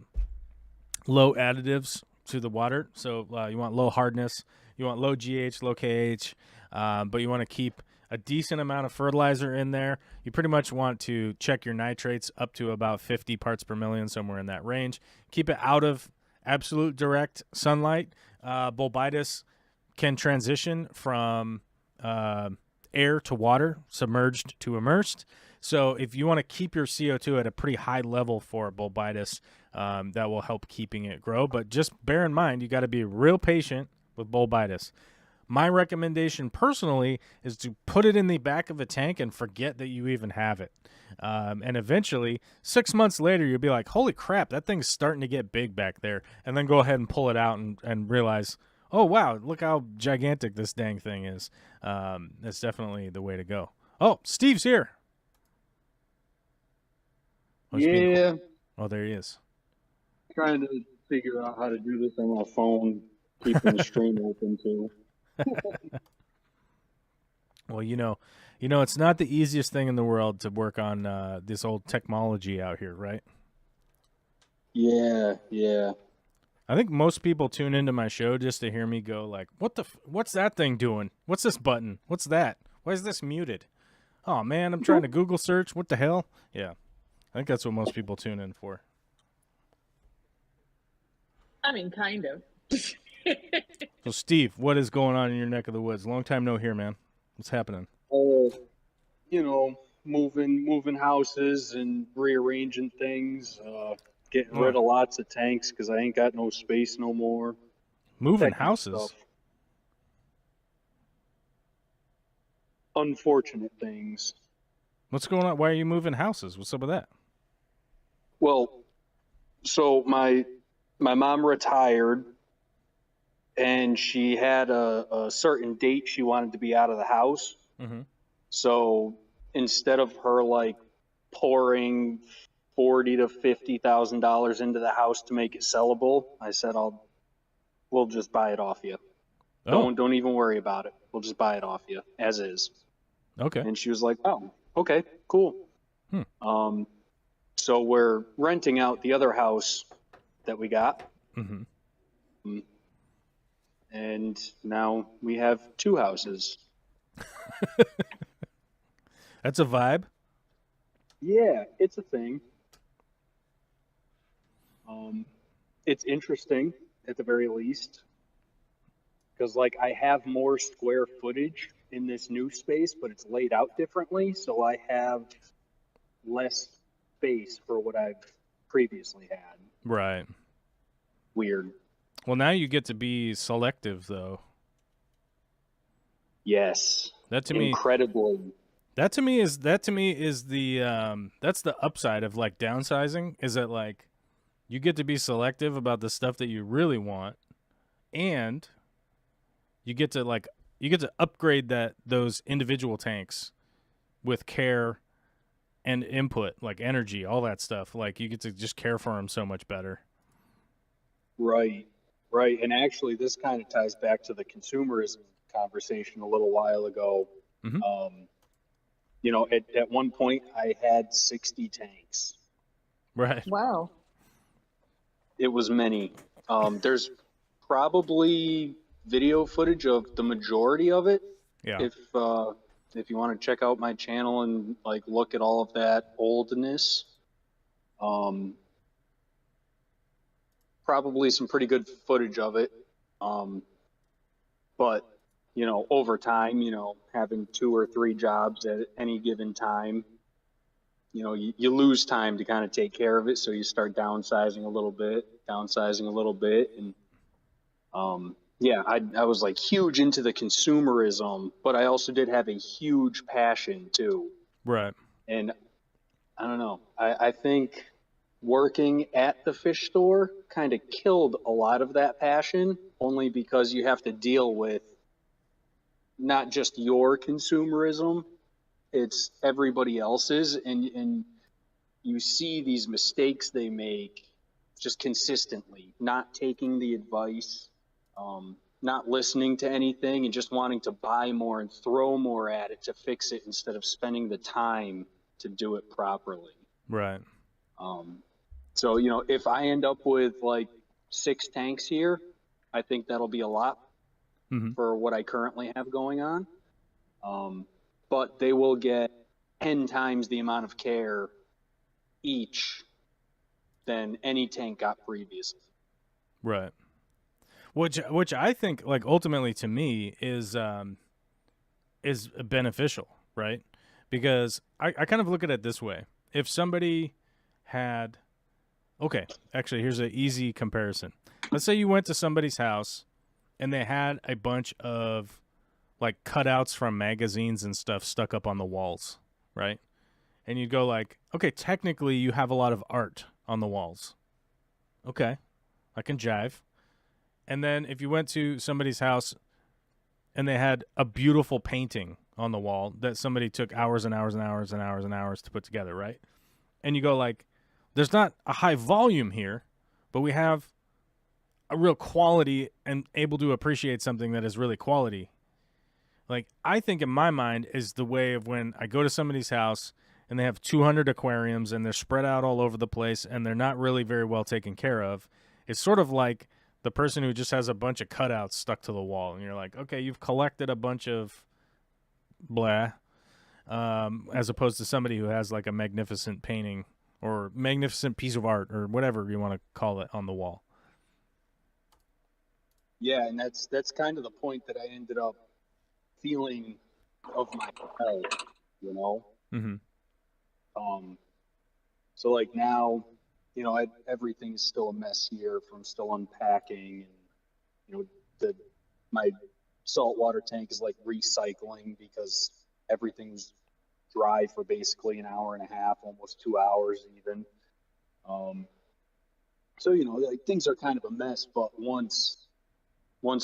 Speaker 1: additives to the water. So you want low hardness. You want low GH, low KH. But you want to keep a decent amount of fertilizer in there. You pretty much want to check your nitrates up to about 50 parts per million, somewhere in that range. Keep it out of absolute direct sunlight. Bulbitis can transition from air to water, submerged to immersed. So if you want to keep your CO2 at a pretty high level for bulbitis, that will help keeping it grow. But just bear in mind, you got to be real patient with bulbitis. My recommendation personally is to put it in the back of a tank and forget that you even have it. And eventually, 6 months later, you'll be like, holy crap, that thing's starting to get big back there. And then go ahead and pull it out and realize, oh, wow, look how gigantic this dang thing is. That's definitely the way to go. Oh, Steve's here. Oh,
Speaker 3: Yeah,
Speaker 1: oh, there he is.
Speaker 3: trying to figure out how to do this on my phone, keeping the stream open too.
Speaker 1: Well, it's not the easiest thing in the world to work on this old technology out here, right?
Speaker 3: Yeah.
Speaker 1: I think most people tune into my show just to hear me go like, what's that thing doing? What's this button? What's that? Why is this muted? Oh, man, I'm trying to Google search. What the hell? Yeah, I think that's what most people tune in for.
Speaker 2: I mean, kind of.
Speaker 1: So, Steve, what is going on in your neck of the woods? Long time no hear, man. What's happening?
Speaker 3: Oh, moving houses and rearranging things. Getting rid of lots of tanks because I ain't got no space no more.
Speaker 1: Moving
Speaker 3: That kind of
Speaker 1: houses?
Speaker 3: stuff. Unfortunate things.
Speaker 1: What's going on? Why are you moving houses? What's up with that?
Speaker 3: Well, so my mom retired, and she had a certain date she wanted to be out of the house.
Speaker 1: Mm-hmm.
Speaker 3: So instead of her like pouring $40,000 to $50,000 into the house to make it sellable, I said we'll just buy it off you.
Speaker 1: Oh.
Speaker 3: Don't even worry about it. We'll just buy it off you as is.
Speaker 1: Okay.
Speaker 3: And she was like, "Oh, okay, cool." So we're renting out the other house that we got.
Speaker 1: Mm-hmm.
Speaker 3: And now we have two houses.
Speaker 1: That's a vibe.
Speaker 3: Yeah, it's a thing. It's interesting at the very least, because like I have more square footage in this new space, but it's laid out differently, so I have less space for what I've previously had.
Speaker 1: Right.
Speaker 3: Weird.
Speaker 1: Well, now you get to be selective, though.
Speaker 3: Yes.
Speaker 1: That to me,
Speaker 3: incredibly.
Speaker 1: That to me is the that's the upside of like downsizing, is that like you get to be selective about the stuff that you really want, and you get to upgrade those individual tanks with care and input, like energy, all that stuff. Like you get to just care for them so much better.
Speaker 3: Right. And actually, this kind of ties back to the consumerism conversation a little while ago.
Speaker 1: Mm-hmm.
Speaker 3: At one point, I had 60 tanks.
Speaker 1: Right.
Speaker 2: Wow.
Speaker 3: It was many. There's probably video footage of the majority of it.
Speaker 1: Yeah.
Speaker 3: If you want to check out my channel and like look at all of that oldness, probably some pretty good footage of it. But over time, having 2 or 3 jobs at any given time, you lose time to kind of take care of it. So you start downsizing a little bit. And I was like huge into the consumerism, but I also did have a huge passion too.
Speaker 1: Right.
Speaker 3: And I don't know, I think working at the fish store kind of killed a lot of that passion, only because you have to deal with not just your consumerism, it's everybody else's, and you see these mistakes they make just consistently, not taking the advice, not listening to anything and just wanting to buy more and throw more at it to fix it instead of spending the time to do it properly.
Speaker 1: Right.
Speaker 3: So, you know, if I end up with like 6 tanks here, I think that'll be a lot for what I currently have going on. But they will get 10 times the amount of care each than any tank got previously.
Speaker 1: Right. Which I think, like, ultimately to me is beneficial, right? Because I kind of look at it this way. If somebody had, okay, actually, here's an easy comparison. Let's say you went to somebody's house and they had a bunch of, like, cutouts from magazines and stuff stuck up on the walls, right? And you'd go like, okay, technically you have a lot of art on the walls. Okay, I can jive. And then if you went to somebody's house and they had a beautiful painting on the wall that somebody took hours and hours and hours and hours and hours to put together, right? And you go like, there's not a high volume here, but we have a real quality and able to appreciate something that is really quality. Like, I think in my mind is the way of when I go to somebody's house and they have 200 aquariums and they're spread out all over the place and they're not really very well taken care of. It's sort of like the person who just has a bunch of cutouts stuck to the wall. And you're like, okay, you've collected a bunch of blah, as opposed to somebody who has like a magnificent painting or magnificent piece of art or whatever you want to call it on the wall.
Speaker 3: Yeah, and that's kind of the point that I ended up feeling of my health, you know? So like now, you know, everything's still a mess here from still unpacking, and you know, my saltwater tank is like recycling because everything's dry for basically an hour and a half, almost 2 hours even. So you know, like things are kind of a mess, but once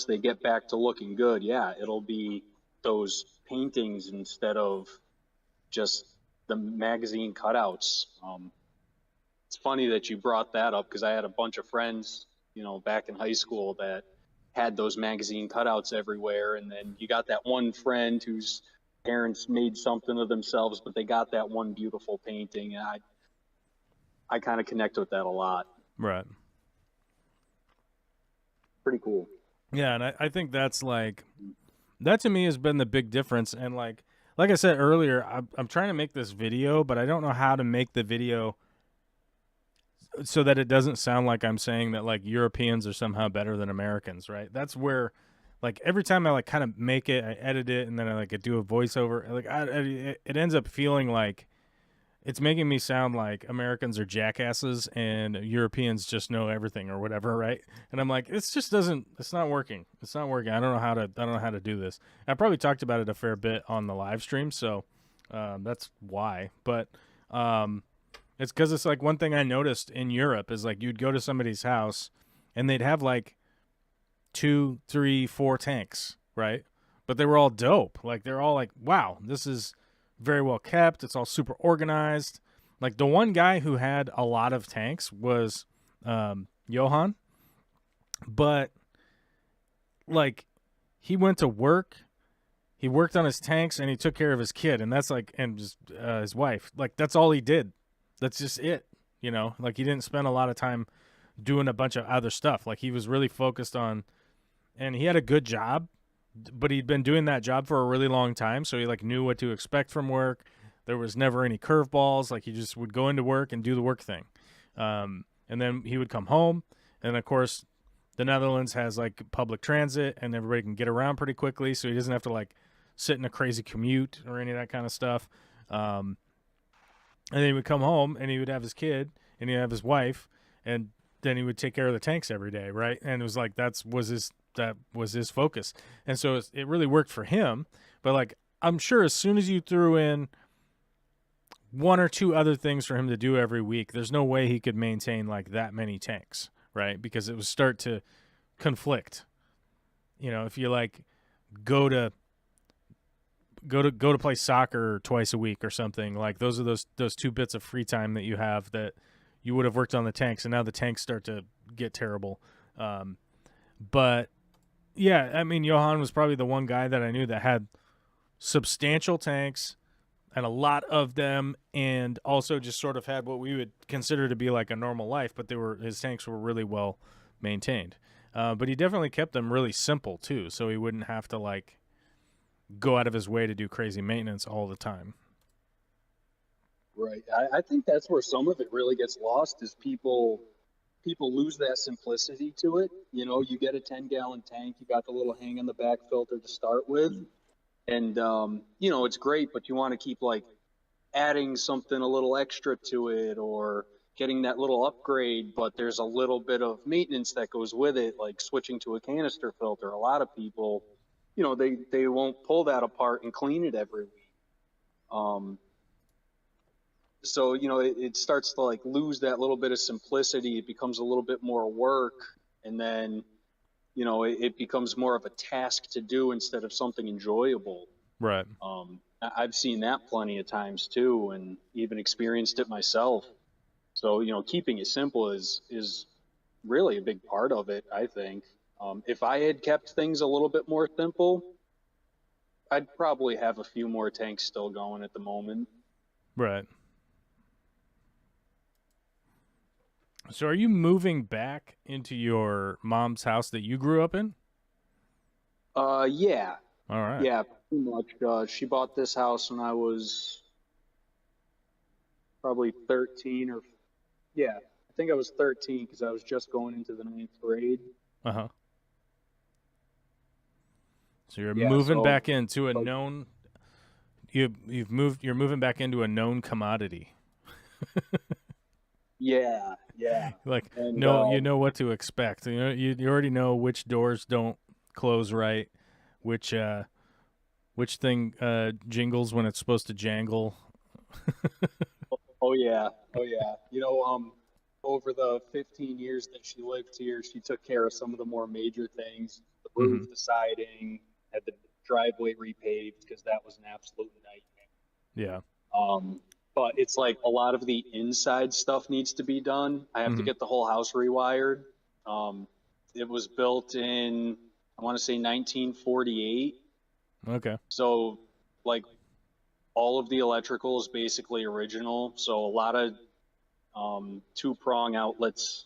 Speaker 3: they get back to looking good, yeah, it'll be those paintings instead of just the magazine cutouts. It's funny that you brought that up because I had a bunch of friends, you know, back in high school that had those magazine cutouts everywhere. And then you got that one friend whose parents made something of themselves, but they got that one beautiful painting. And I kind of connect with that a lot.
Speaker 1: Right.
Speaker 3: Pretty cool.
Speaker 1: Yeah, and I think that's like, that to me has been the big difference. And like I said earlier, I'm trying to make this video, but I don't know how to make the video so that it doesn't sound like I'm saying that like Europeans are somehow better than Americans, right? That's where, like, every time I like kind of make it, I edit it, and then I like do a voiceover. Like, it ends up feeling like it's making me sound like Americans are jackasses and Europeans just know everything or whatever, right? And I'm like, it's not working. It's not working. I don't know how to do this. I probably talked about it a fair bit on the live stream, so that's why. But it's because it's like one thing I noticed in Europe is like you'd go to somebody's house and they'd have like 2, 3, 4 tanks, right? But they were all dope. Like they're all like, wow, this is very well kept. It's all super organized. Like the one guy who had a lot of tanks was Johan. But like he went to work, he worked on his tanks, and he took care of his kid, and that's like, and just his wife. Like that's all he did. That's just it, you know? Like he didn't spend a lot of time doing a bunch of other stuff. Like he was really focused on, and he had a good job, but he'd been doing that job for a really long time, so he like knew what to expect from work. There was never any curveballs. Like he just would go into work and do the work thing. And then he would come home, and of course the Netherlands has like public transit and everybody can get around pretty quickly, so he doesn't have to like sit in a crazy commute or any of that kind of stuff. And then he would come home and he would have his kid and he'd have his wife, and then he would take care of the tanks every day, right? And it was like that was his focus. And so it really worked for him. But like I'm sure as soon as you threw in 1 or 2 other things for him to do every week, there's no way he could maintain like that many tanks, right? Because it would start to conflict. You know, if you like go to play soccer twice a week or something, like those are those 2 bits of free time that you have that you would have worked on the tanks, and now the tanks start to get terrible. But yeah, I mean, Johan was probably the one guy that I knew that had substantial tanks and a lot of them, and also just sort of had what we would consider to be like a normal life, but his tanks were really well maintained. But he definitely kept them really simple too, so he wouldn't have to like go out of his way to do crazy maintenance all the time.
Speaker 3: Right. I think that's where some of it really gets lost is people lose that simplicity to it. You know, you get a 10-gallon tank, you got the little hang on the back filter to start with, and you know, it's great, but you want to keep like adding something a little extra to it or getting that little upgrade, but there's a little bit of maintenance that goes with it, like switching to a canister filter. A lot of people, you know, they won't pull that apart and clean it every week. So, you know, it starts to like lose that little bit of simplicity. It becomes a little bit more work, and then, you know, it becomes more of a task to do instead of something enjoyable.
Speaker 1: Right.
Speaker 3: I've seen that plenty of times too, and even experienced it myself. So, you know, keeping it simple is really a big part of it, I think. If I had kept things a little bit more simple, I'd probably have a few more tanks still going at the moment.
Speaker 1: Right. So are you moving back into your mom's house that you grew up in?
Speaker 3: Yeah.
Speaker 1: All right.
Speaker 3: Yeah, pretty much. She bought this house when I was probably 13 or, yeah, I think I was 13 because I was just going into the ninth grade.
Speaker 1: Uh-huh. So you're
Speaker 3: Yeah,
Speaker 1: moving
Speaker 3: so
Speaker 1: back into a
Speaker 3: like,
Speaker 1: known you're moving back into a known commodity.
Speaker 3: yeah, yeah.
Speaker 1: Like
Speaker 3: And
Speaker 1: no, you know what to expect. You know, you already know which doors don't close right, which thing jingles when it's supposed to jangle.
Speaker 3: oh yeah, oh yeah. You know, over the 15 years that she lived here, she took care of some of the more major things: the roof,
Speaker 1: Mm-hmm.
Speaker 3: the siding, had the driveway repaved because that was an absolute nightmare.
Speaker 1: Yeah.
Speaker 3: But it's like a lot of the inside stuff needs to be done. I have to
Speaker 1: Mm-hmm.
Speaker 3: get the whole house rewired. Um, it was built in, I want to say 1948.
Speaker 1: Okay.
Speaker 3: So like all of the electrical is basically original. So a lot of two-prong outlets.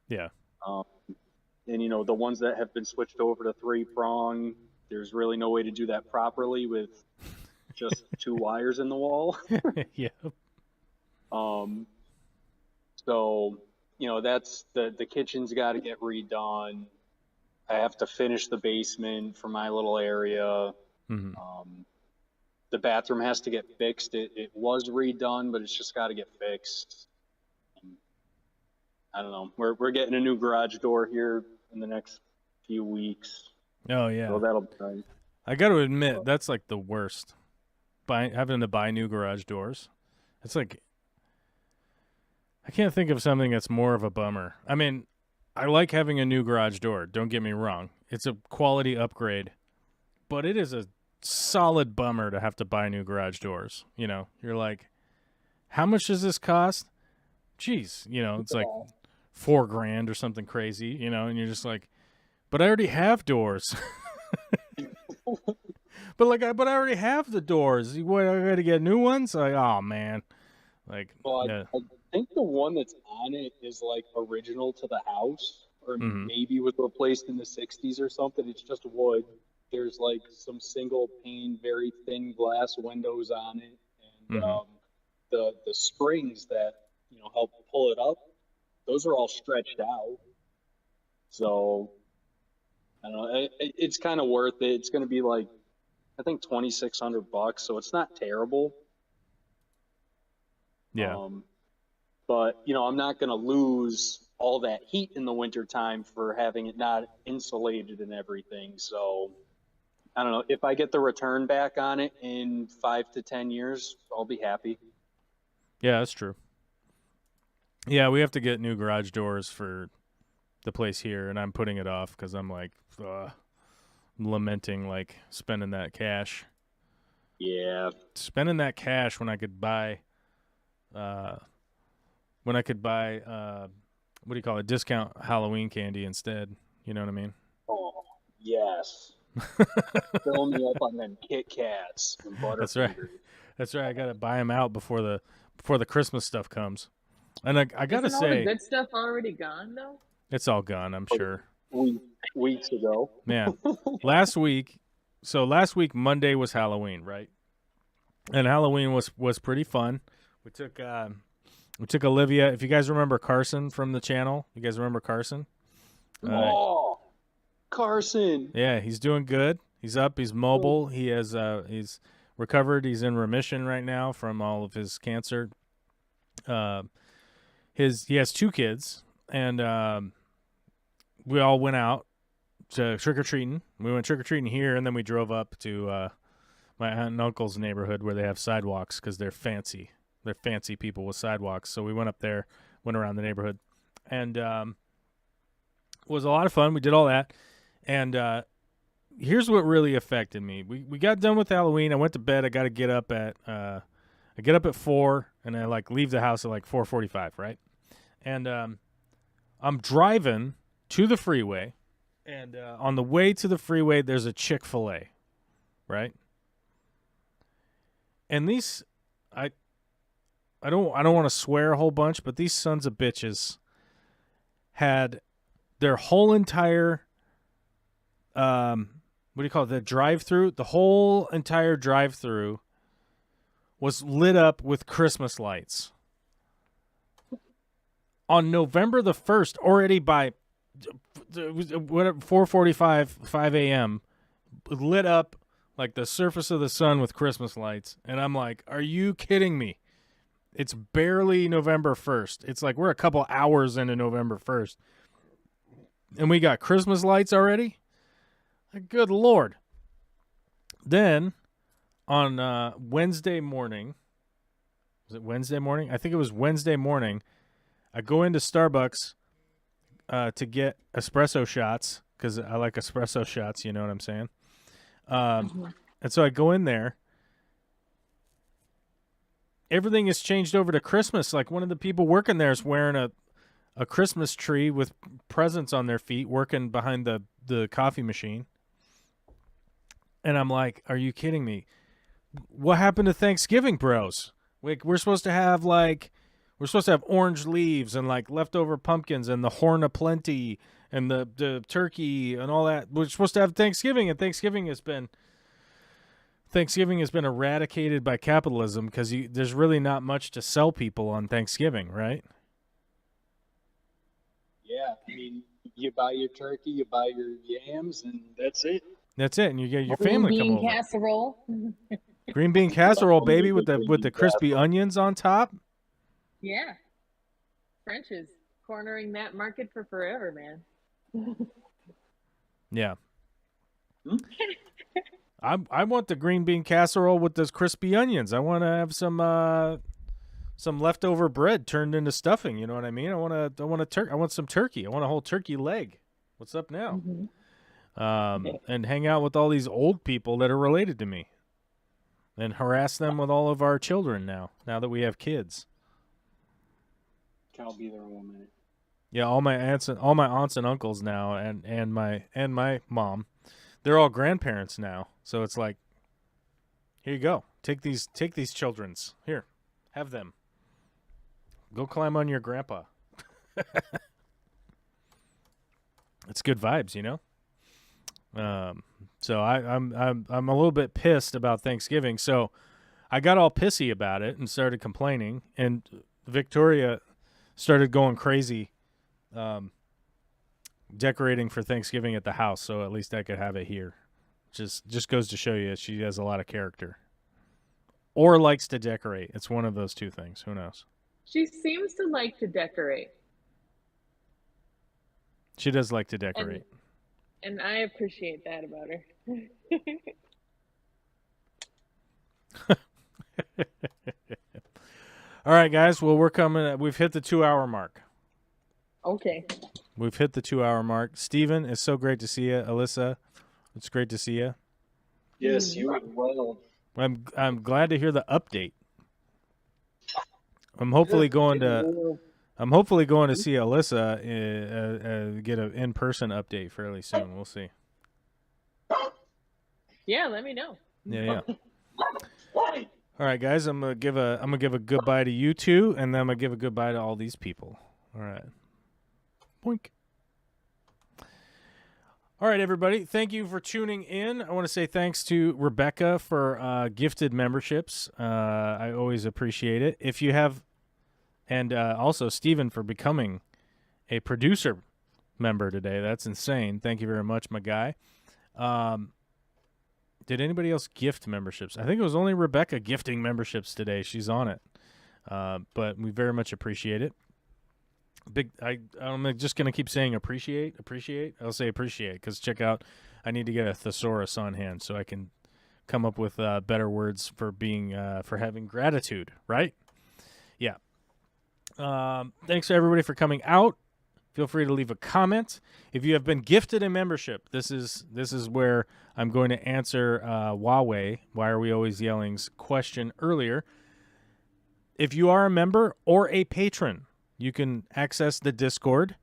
Speaker 1: Yeah.
Speaker 3: Um, and you know, the ones that have been switched over to three-prong, there's really no way to do that properly with just two wires in the wall.
Speaker 1: Yeah.
Speaker 3: So, you know, that's the kitchen's got to get redone. I have to finish the basement for my little area.
Speaker 1: Mm-hmm.
Speaker 3: The bathroom has to get fixed. It was redone, but it's just got to get fixed. I don't know. We're getting a new garage door here in the next few weeks.
Speaker 1: Oh yeah.
Speaker 3: So that'll be nice.
Speaker 1: I got to admit that's like the worst. Having to buy new garage doors. It's like I can't think of something that's more of a bummer. I mean, I like having a new garage door. Don't get me wrong. It's a quality upgrade, but it is a solid bummer to have to buy new garage doors. You know, you're like, how much does this cost? Jeez, you know, it's like $4,000 or something crazy, you know, and you're just like, but I already have doors. but I already have the doors. What, I got to get new ones? Like, oh man, like,
Speaker 3: Well,
Speaker 1: yeah.
Speaker 3: I think the one that's on it is like original to the house, or
Speaker 1: Mm-hmm.
Speaker 3: maybe was replaced in the 60s or something. It's just wood. There's like some single pane, very thin glass windows on it, and
Speaker 1: Mm-hmm.
Speaker 3: the springs that, you know, help pull it up, those are all stretched out. So I don't know. It's kind of worth it. It's going to be like, I think, $2,600, so it's not terrible.
Speaker 1: Yeah.
Speaker 3: But you know, I'm not going to lose all that heat in the wintertime for having it not insulated and everything. So I don't know. If I get the return back on it in 5 to 10 years, I'll be happy.
Speaker 1: Yeah, that's true. Yeah, we have to get new garage doors for the place here, and I'm putting it off because I'm like lamenting like spending that cash.
Speaker 3: Yeah.
Speaker 1: Spending that cash when I could buy what do you call it, discount Halloween candy instead. You know what I mean?
Speaker 3: Oh, Yes. Fill me up on them Kit Kats and Butterfingers.
Speaker 1: That's right. That's right. I gotta buy them out before the Christmas stuff comes. And I gotta
Speaker 2: Isn't all the
Speaker 1: say,
Speaker 2: good stuff already gone though?
Speaker 1: it's all gone. I'm sure.
Speaker 3: Weeks ago.
Speaker 1: Yeah. Last week Monday was Halloween, right? And Halloween was pretty fun. We took Olivia. If you guys remember Carson from the channel, you guys remember Carson?
Speaker 3: Carson.
Speaker 1: Yeah, he's doing good. He's up. He's mobile. He's recovered. He's in remission right now from all of his cancer. He has 2 kids, and we all went out to trick or treating. We went trick or treating here, and then we drove up to my aunt and uncle's neighborhood where they have sidewalks because they're fancy. They're fancy people with sidewalks. So we went up there, went around the neighborhood, and it was a lot of fun. We did all that. And here's what really affected me. We got done with Halloween. I went to bed. I got to get up at 4, and I leave the house at 4:45, right? And I'm driving to the freeway, and on the way to the freeway, there's a Chick-fil-A, right? And these, I don't want to swear a whole bunch, but these sons of bitches had their whole entire what do you call it? The drive-through. The whole entire drive-through was lit up with Christmas lights. On November the 1st, already by 4:45, 5 a.m., lit up like the surface of the sun with Christmas lights. And I'm like, are you kidding me? It's barely November 1st. It's like we're a couple hours into November 1st. And we got Christmas lights already? Good Lord. Then on Wednesday morning, was it Wednesday morning? I think it was Wednesday morning. I go into Starbucks to get espresso shots because I like espresso shots, you know what I'm saying? And so I go in there. Everything has changed over to Christmas. Like one of the people working there is wearing a Christmas tree with presents on their feet working behind the coffee machine. And I'm like, are you kidding me? What happened to Thanksgiving, bros? Like we're supposed to have orange leaves and leftover pumpkins and the horn of plenty and the turkey and all that. We're supposed to have Thanksgiving, and Thanksgiving has been eradicated by capitalism because there's really not much to sell people on Thanksgiving, right?
Speaker 3: Yeah, I mean, you buy your turkey, you buy your yams, and that's it.
Speaker 1: That's it, and you get your family come over.
Speaker 2: Green bean casserole.
Speaker 1: Green bean casserole, baby, with the crispy onions on top.
Speaker 2: Yeah. French is cornering that market for forever, man.
Speaker 1: Yeah. I want the green bean casserole with those crispy onions. I want to have some leftover bread turned into stuffing. You know what I mean? I want some turkey. I want a whole turkey leg. What's up now?
Speaker 2: Mm-hmm.
Speaker 1: And hang out with all these old people that are related to me, and harass them with all of our children now that we have kids.
Speaker 3: I'll be there in 1 minute.
Speaker 1: Yeah, all my aunts and uncles now, and my mom, they're all grandparents now. So it's like, here you go. Take these children's. Here, have them. Go climb on your grandpa. It's good vibes, you know. So I'm a little bit pissed about Thanksgiving. So I got all pissy about it and started complaining, and Victoria started going crazy, decorating for Thanksgiving at the house. So at least I could have it here. Just goes to show you she has a lot of character, or likes to decorate. It's one of those two things. Who knows?
Speaker 2: She seems to like to decorate.
Speaker 1: She does like to decorate.
Speaker 2: And I appreciate that about her.
Speaker 1: All right, guys. Well, we've hit the 2-hour mark.
Speaker 2: Okay.
Speaker 1: We've hit the 2-hour mark. Steven, it's so great to see you. Alyssa, it's great to see you.
Speaker 3: Yes, you as well.
Speaker 1: I'm glad to hear the update. I'm hopefully going to see Alyssa get an in-person update fairly soon. We'll see.
Speaker 2: Yeah, let me know.
Speaker 1: Yeah. All right, guys, I'm gonna give a goodbye to you two, and then I'm gonna give a goodbye to all these people. All right. Boink. All right, everybody. Thank you for tuning in. I want to say thanks to Rebecca for gifted memberships. I always appreciate it. If you have, and also Stephen for becoming a producer member today. That's insane. Thank you very much, my guy. Did anybody else gift memberships? I think it was only Rebecca gifting memberships today. She's on it. But we very much appreciate it. I'm just going to keep saying appreciate. I'll say appreciate because check out, I need to get a thesaurus on hand so I can come up with better words for for having gratitude, right? Yeah. Thanks to everybody for coming out. Feel free to leave a comment. If you have been gifted a membership, this is where I'm going to answer Huawei, Why Are We Always Yelling's question earlier. If you are a member or a patron, you can access the Discord.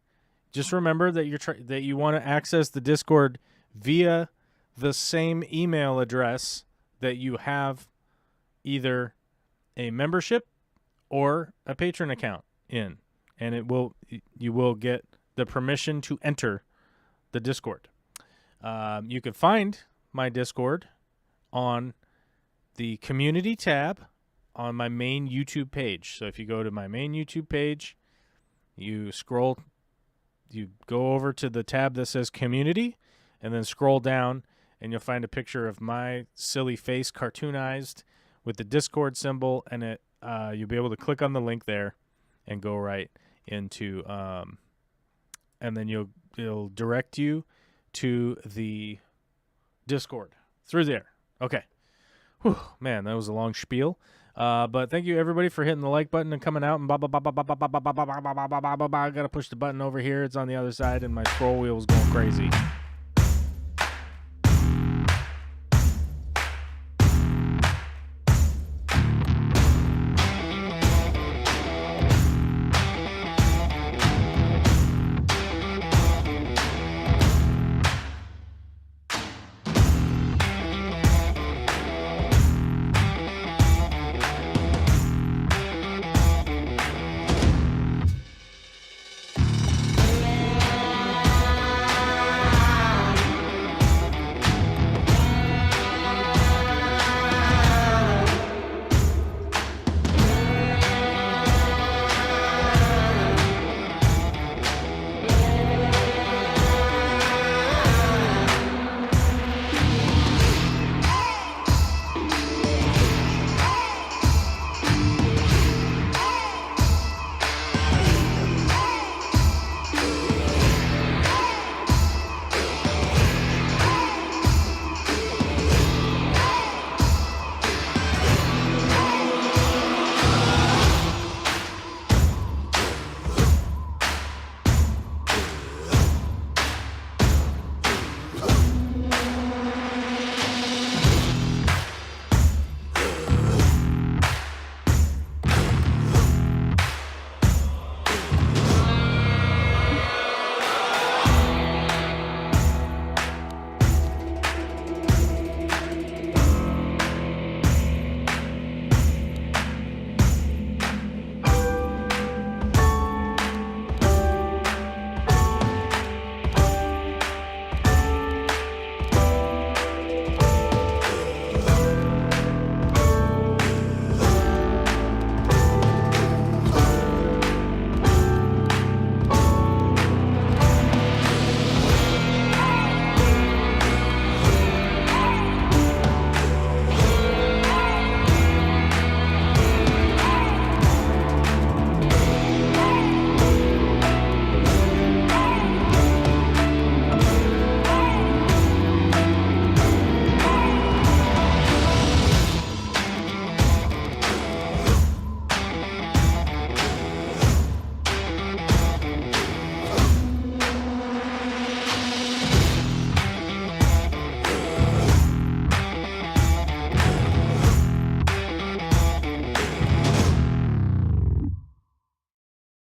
Speaker 1: Just remember that that you want to access the Discord via the same email address that you have either a membership or a patron account in, and you will get the permission to enter the Discord. You can find my Discord on the community tab on my main YouTube page. So if you go to my main YouTube page, you go over to the tab that says community and then scroll down and you'll find a picture of my silly face cartoonized with the Discord symbol, and you'll be able to click on the link there and go right into and then it'll direct you to the Discord through there. Okay. Whew, man, that was a long spiel. But thank you everybody for hitting the like button and coming out and blah blah blah blah blah blah blah blah blah blah blah blah blah blah. I gotta push the button over here. It's on the other side and my scroll wheel is going crazy.